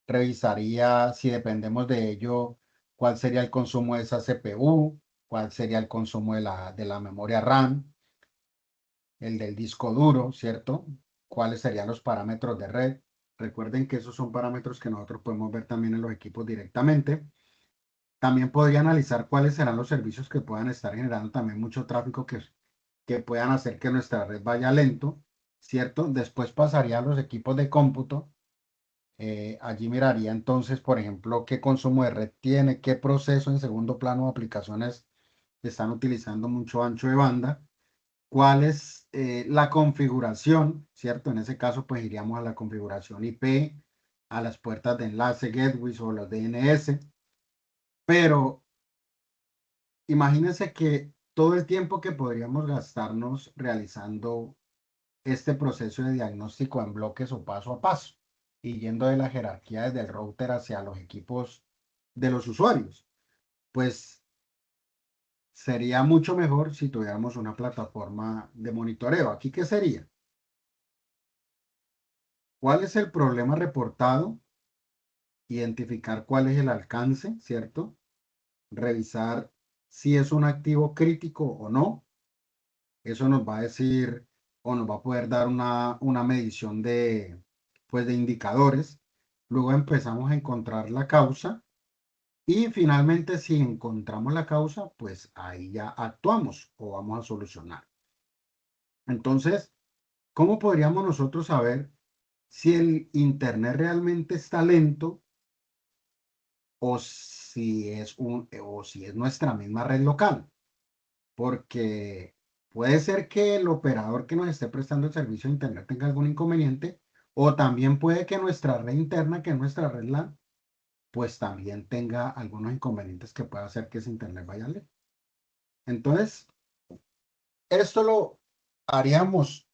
revisaría si dependemos de ello, cuál sería el consumo de esa CPU, cuál sería el consumo de la memoria RAM, el del disco duro, ¿cierto? Cuáles serían los parámetros de red. Recuerden que esos son parámetros que nosotros podemos ver también en los equipos directamente. También podría analizar cuáles serán los servicios que puedan estar generando también mucho tráfico que puedan hacer que nuestra red vaya lento, ¿cierto? Después pasaría a los equipos de cómputo. Allí miraría entonces, por ejemplo, qué consumo de red tiene, qué proceso en segundo plano de aplicaciones están utilizando mucho ancho de banda, cuál es la configuración, ¿cierto? En ese caso, pues iríamos a la configuración IP, a las puertas de enlace, gateways o los DNS, pero imagínense que todo el tiempo que podríamos gastarnos realizando este proceso de diagnóstico en bloques o paso a paso y yendo de la jerarquía desde el router hacia los equipos de los usuarios, pues sería mucho mejor si tuviéramos una plataforma de monitoreo. ¿Aquí qué sería? ¿Cuál es el problema reportado? Identificar cuál es el alcance, ¿cierto? Revisar si es un activo crítico o no. Eso nos va a decir o nos va a poder dar una medición pues, de indicadores. Luego empezamos a encontrar la causa y finalmente si encontramos la causa, pues ahí ya actuamos o vamos a solucionar. Entonces, ¿cómo podríamos nosotros saber si el Internet realmente está lento o si es nuestra misma red local? Porque puede ser que el operador que nos esté prestando el servicio de Internet tenga algún inconveniente, o también puede que nuestra red interna, que es nuestra red LAN, pues también tenga algunos inconvenientes que pueda hacer que ese Internet vaya lento. Entonces, esto lo haríamos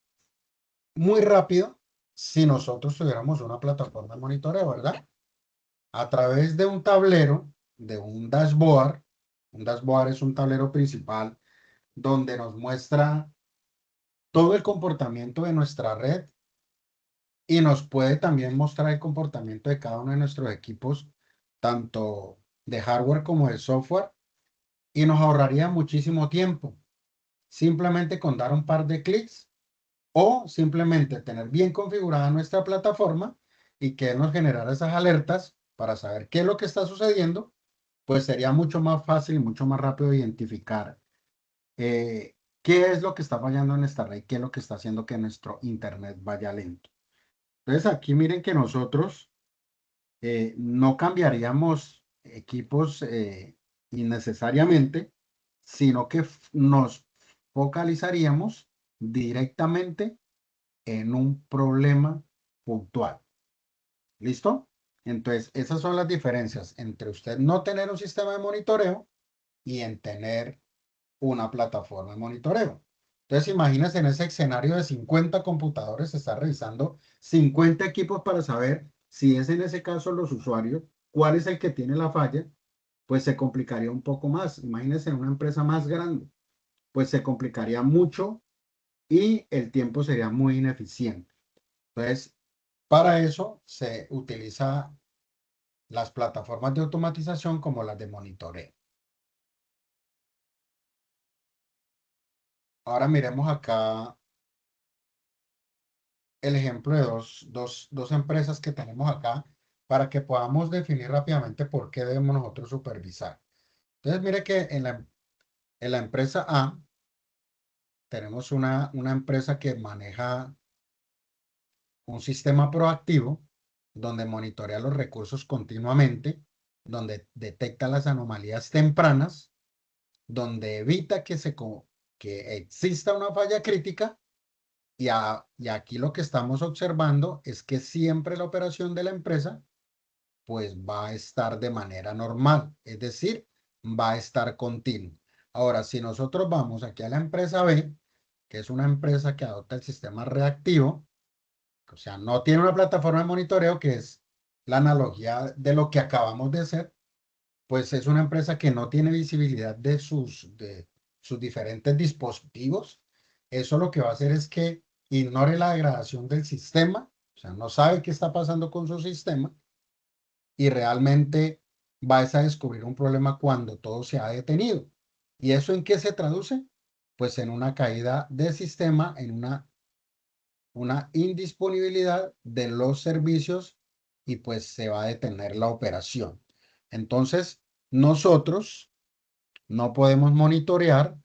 muy rápido si nosotros tuviéramos una plataforma de monitoreo, ¿verdad? A través de un tablero, de un dashboard es un tablero principal donde nos muestra todo el comportamiento de nuestra red y nos puede también mostrar el comportamiento de cada uno de nuestros equipos, tanto de hardware como de software, y nos ahorraría muchísimo tiempo, simplemente con dar un par de clics o simplemente tener bien configurada nuestra plataforma y que nos generara esas alertas para saber qué es lo que está sucediendo, pues sería mucho más fácil y mucho más rápido identificar qué es lo que está fallando en esta red, qué es lo que está haciendo que nuestro internet vaya lento. Entonces aquí miren que nosotros no cambiaríamos equipos innecesariamente, sino que nos focalizaríamos directamente en un problema puntual. ¿Listo? Entonces, esas son las diferencias entre usted no tener un sistema de monitoreo y en tener una plataforma de monitoreo. Entonces, imagínense en ese escenario de 50 computadores, está revisando 50 equipos para saber si es en ese caso los usuarios, cuál es el que tiene la falla, pues se complicaría un poco más. Imagínense en una empresa más grande, pues se complicaría mucho y el tiempo sería muy ineficiente. Entonces, para eso se utiliza las plataformas de automatización como las de monitoreo. Ahora miremos acá el ejemplo de dos empresas que tenemos acá para que podamos definir rápidamente por qué debemos nosotros supervisar. Entonces, mire que en la empresa A tenemos una empresa que maneja un sistema proactivo donde monitorea los recursos continuamente, donde detecta las anomalías tempranas, donde evita que exista una falla crítica. Y aquí lo que estamos observando es que siempre la operación de la empresa pues va a estar de manera normal, es decir, va a estar continuo. Ahora, si nosotros vamos aquí a la empresa B, que es una empresa que adopta el sistema reactivo, o sea, no tiene una plataforma de monitoreo, que es la analogía de lo que acabamos de hacer, pues es una empresa que no tiene visibilidad de sus diferentes dispositivos. Eso lo que va a hacer es que ignore la degradación del sistema, o sea, no sabe qué está pasando con su sistema y realmente vas a descubrir un problema cuando todo se ha detenido. ¿Y eso en qué se traduce? Pues en una caída del sistema, en una indisponibilidad de los servicios y pues se va a detener la operación. Entonces, nosotros no podemos monitorear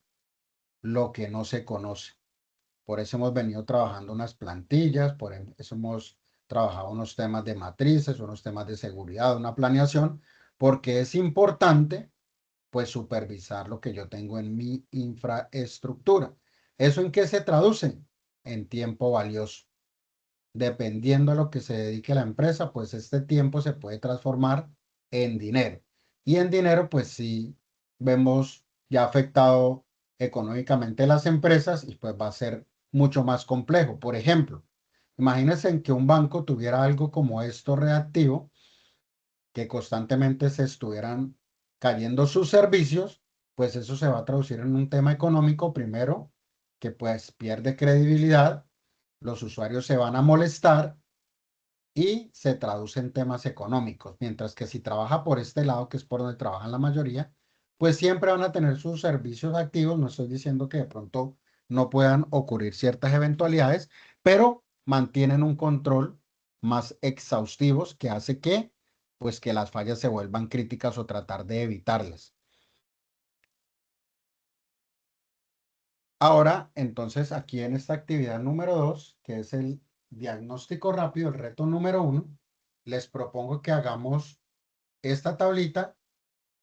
lo que no se conoce. Por eso hemos venido trabajando unas plantillas, eso hemos trabajado unos temas de matrices, unos temas de seguridad, una planeación, porque es importante pues supervisar lo que yo tengo en mi infraestructura. ¿Eso en qué se traduce? En tiempo valioso. Dependiendo a lo que se dedique la empresa, pues este tiempo se puede transformar en dinero. Y en dinero, pues sí, vemos ya afectado económicamente las empresas y pues va a ser mucho más complejo. Por ejemplo, imagínense en que un banco tuviera algo como esto reactivo, que constantemente se estuvieran cayendo sus servicios, pues eso se va a traducir en un tema económico primero, que pues pierde credibilidad, los usuarios se van a molestar y se traduce en temas económicos, mientras que si trabaja por este lado, que es por donde trabajan la mayoría, pues siempre van a tener sus servicios activos. No estoy diciendo que de pronto no puedan ocurrir ciertas eventualidades, pero mantienen un control más exhaustivos que hace que, pues, que las fallas se vuelvan críticas o tratar de evitarlas. Ahora, entonces, aquí en esta actividad número 2, que es el diagnóstico rápido, el reto número 1, les propongo que hagamos esta tablita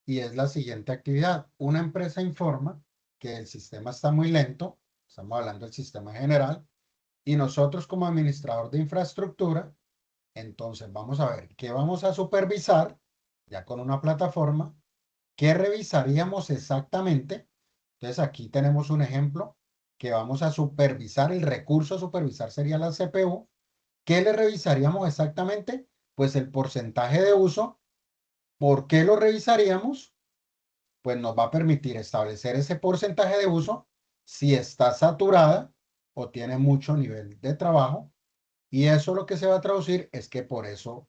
y es la siguiente actividad. Una empresa informa que el sistema está muy lento, estamos hablando del sistema general, y nosotros como administrador de infraestructura, entonces vamos a ver qué vamos a supervisar, ya con una plataforma, qué revisaríamos exactamente. Entonces aquí tenemos un ejemplo que vamos a supervisar, el recurso a supervisar sería la CPU. ¿Qué le revisaríamos exactamente? Pues el porcentaje de uso. ¿Por qué lo revisaríamos? Pues nos va a permitir establecer ese porcentaje de uso si está saturada o tiene mucho nivel de trabajo. Y eso lo que se va a traducir es que por eso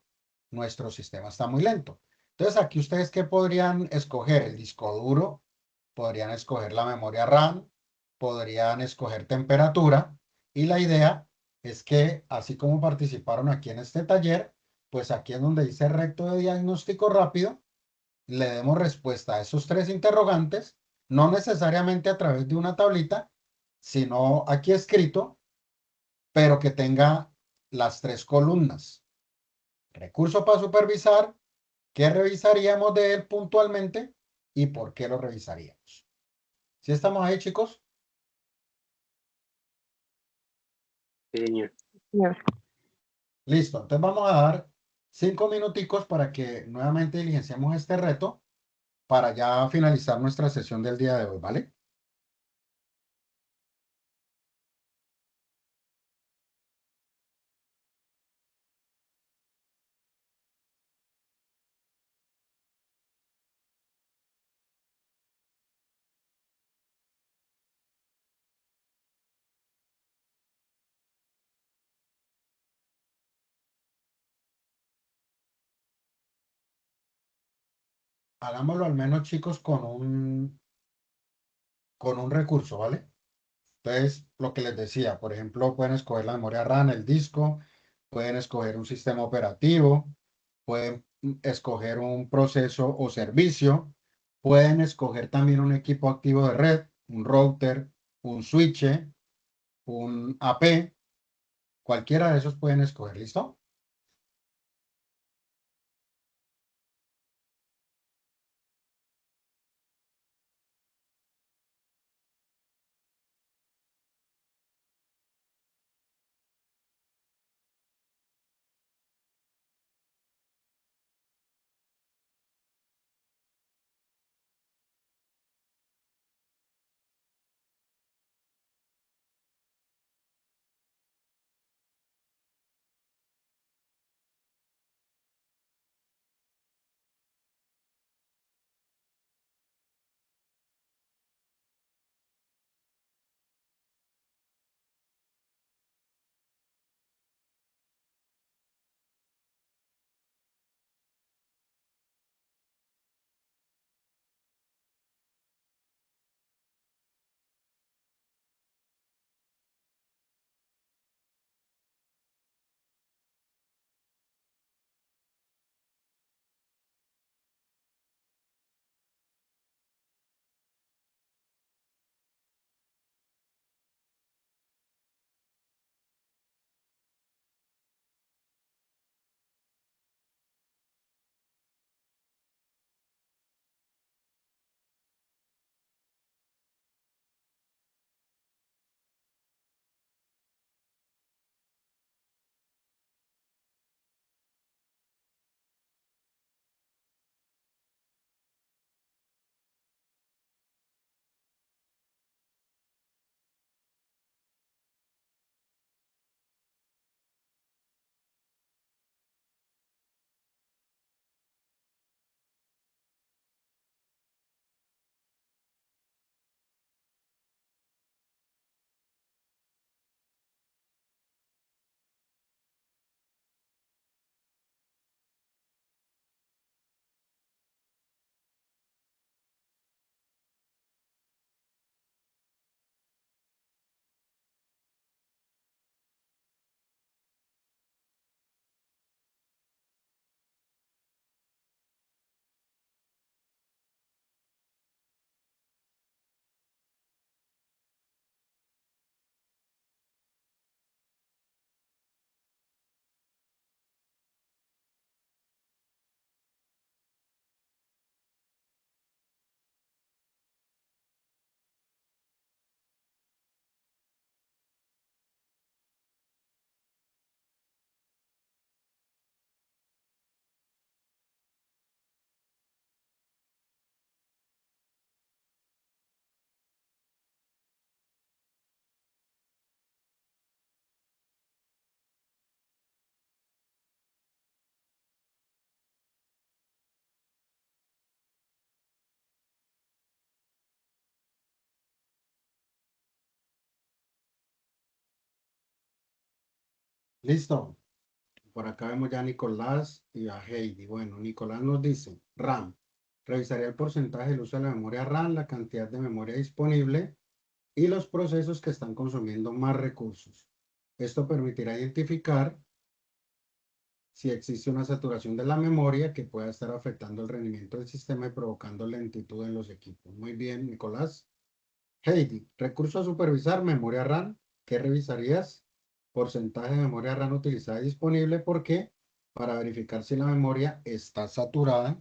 nuestro sistema está muy lento. Entonces aquí ustedes qué podrían escoger: el disco duro, podrían escoger la memoria RAM, podrían escoger temperatura. Y la idea es que así como participaron aquí en este taller, pues aquí es donde dice recto de diagnóstico rápido, le demos respuesta a esos tres interrogantes, no necesariamente a través de una tablita, sino aquí escrito, pero que tenga las tres columnas. Recurso para supervisar, qué revisaríamos de él puntualmente y por qué lo revisaríamos. ¿Sí estamos ahí, chicos? Sí, señor. Señor. Listo, entonces vamos a dar 5 minuticos para que nuevamente diligenciemos este reto para ya finalizar nuestra sesión del día de hoy, ¿vale? Hagámoslo al menos, chicos, con un recurso, ¿vale? Entonces, lo que les decía, por ejemplo, pueden escoger la memoria RAM, el disco, pueden escoger un sistema operativo, pueden escoger un proceso o servicio, pueden escoger también un equipo activo de red, un router, un switch, un AP, cualquiera de esos pueden escoger, ¿listo? Listo. Por acá vemos ya a Nicolás y a Heidi. Bueno, Nicolás nos dice, RAM. Revisaría el porcentaje del uso de la memoria RAM, la cantidad de memoria disponible y los procesos que están consumiendo más recursos. Esto permitirá identificar si existe una saturación de la memoria que pueda estar afectando el rendimiento del sistema y provocando lentitud en los equipos. Muy bien, Nicolás. Heidi, recurso a supervisar, memoria RAM. ¿Qué revisarías? Porcentaje de memoria RAM utilizada y disponible. ¿Por qué? Para verificar si la memoria está saturada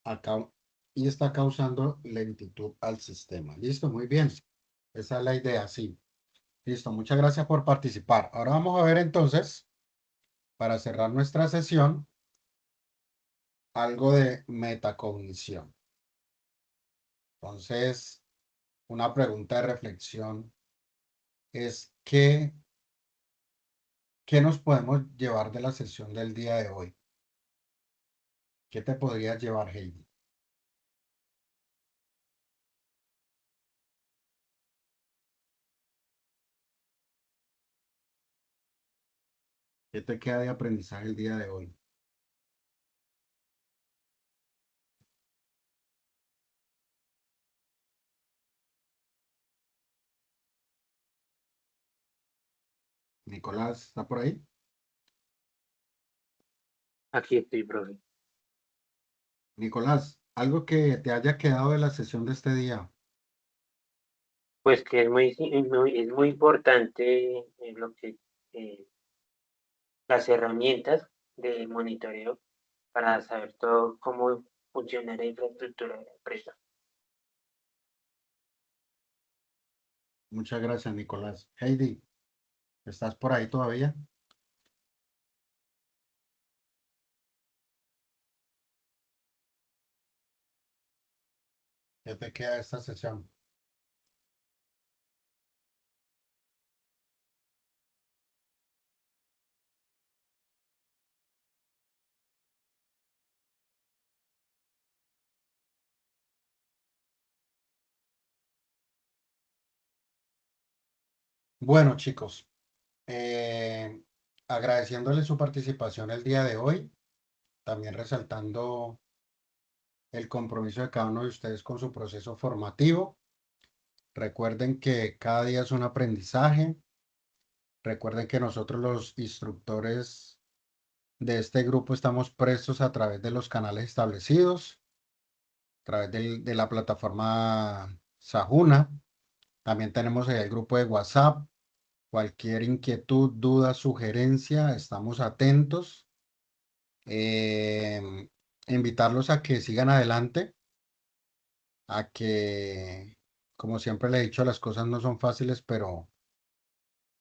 acá y está causando lentitud al sistema. Listo, muy bien. Esa es la idea, sí. Listo, muchas gracias por participar. Ahora vamos a ver entonces, para cerrar nuestra sesión, algo de metacognición. Entonces, una pregunta de reflexión es ¿qué nos podemos llevar de la sesión del día de hoy? ¿Qué te podrías llevar, Heidi? ¿Qué te queda de aprendizaje el día de hoy? Nicolás, ¿está por ahí? Aquí estoy, profe. Nicolás, algo que te haya quedado de la sesión de este día. Pues que es muy importante lo que las herramientas de monitoreo para saber todo cómo funciona la infraestructura de la empresa. Muchas gracias, Nicolás. Heidi, ¿estás por ahí todavía? ¿Qué te queda de esta sesión? Bueno, chicos, eh, agradeciéndoles su participación el día de hoy, también resaltando el compromiso de cada uno de ustedes con su proceso formativo. Recuerden que cada día es un aprendizaje. Recuerden que nosotros los instructores de este grupo estamos prestos a través de los canales establecidos, a través de la plataforma Sajuna. También tenemos el grupo de WhatsApp. Cualquier inquietud, duda, sugerencia, estamos atentos. Invitarlos a que sigan adelante, a que, como siempre le he dicho, las cosas no son fáciles, pero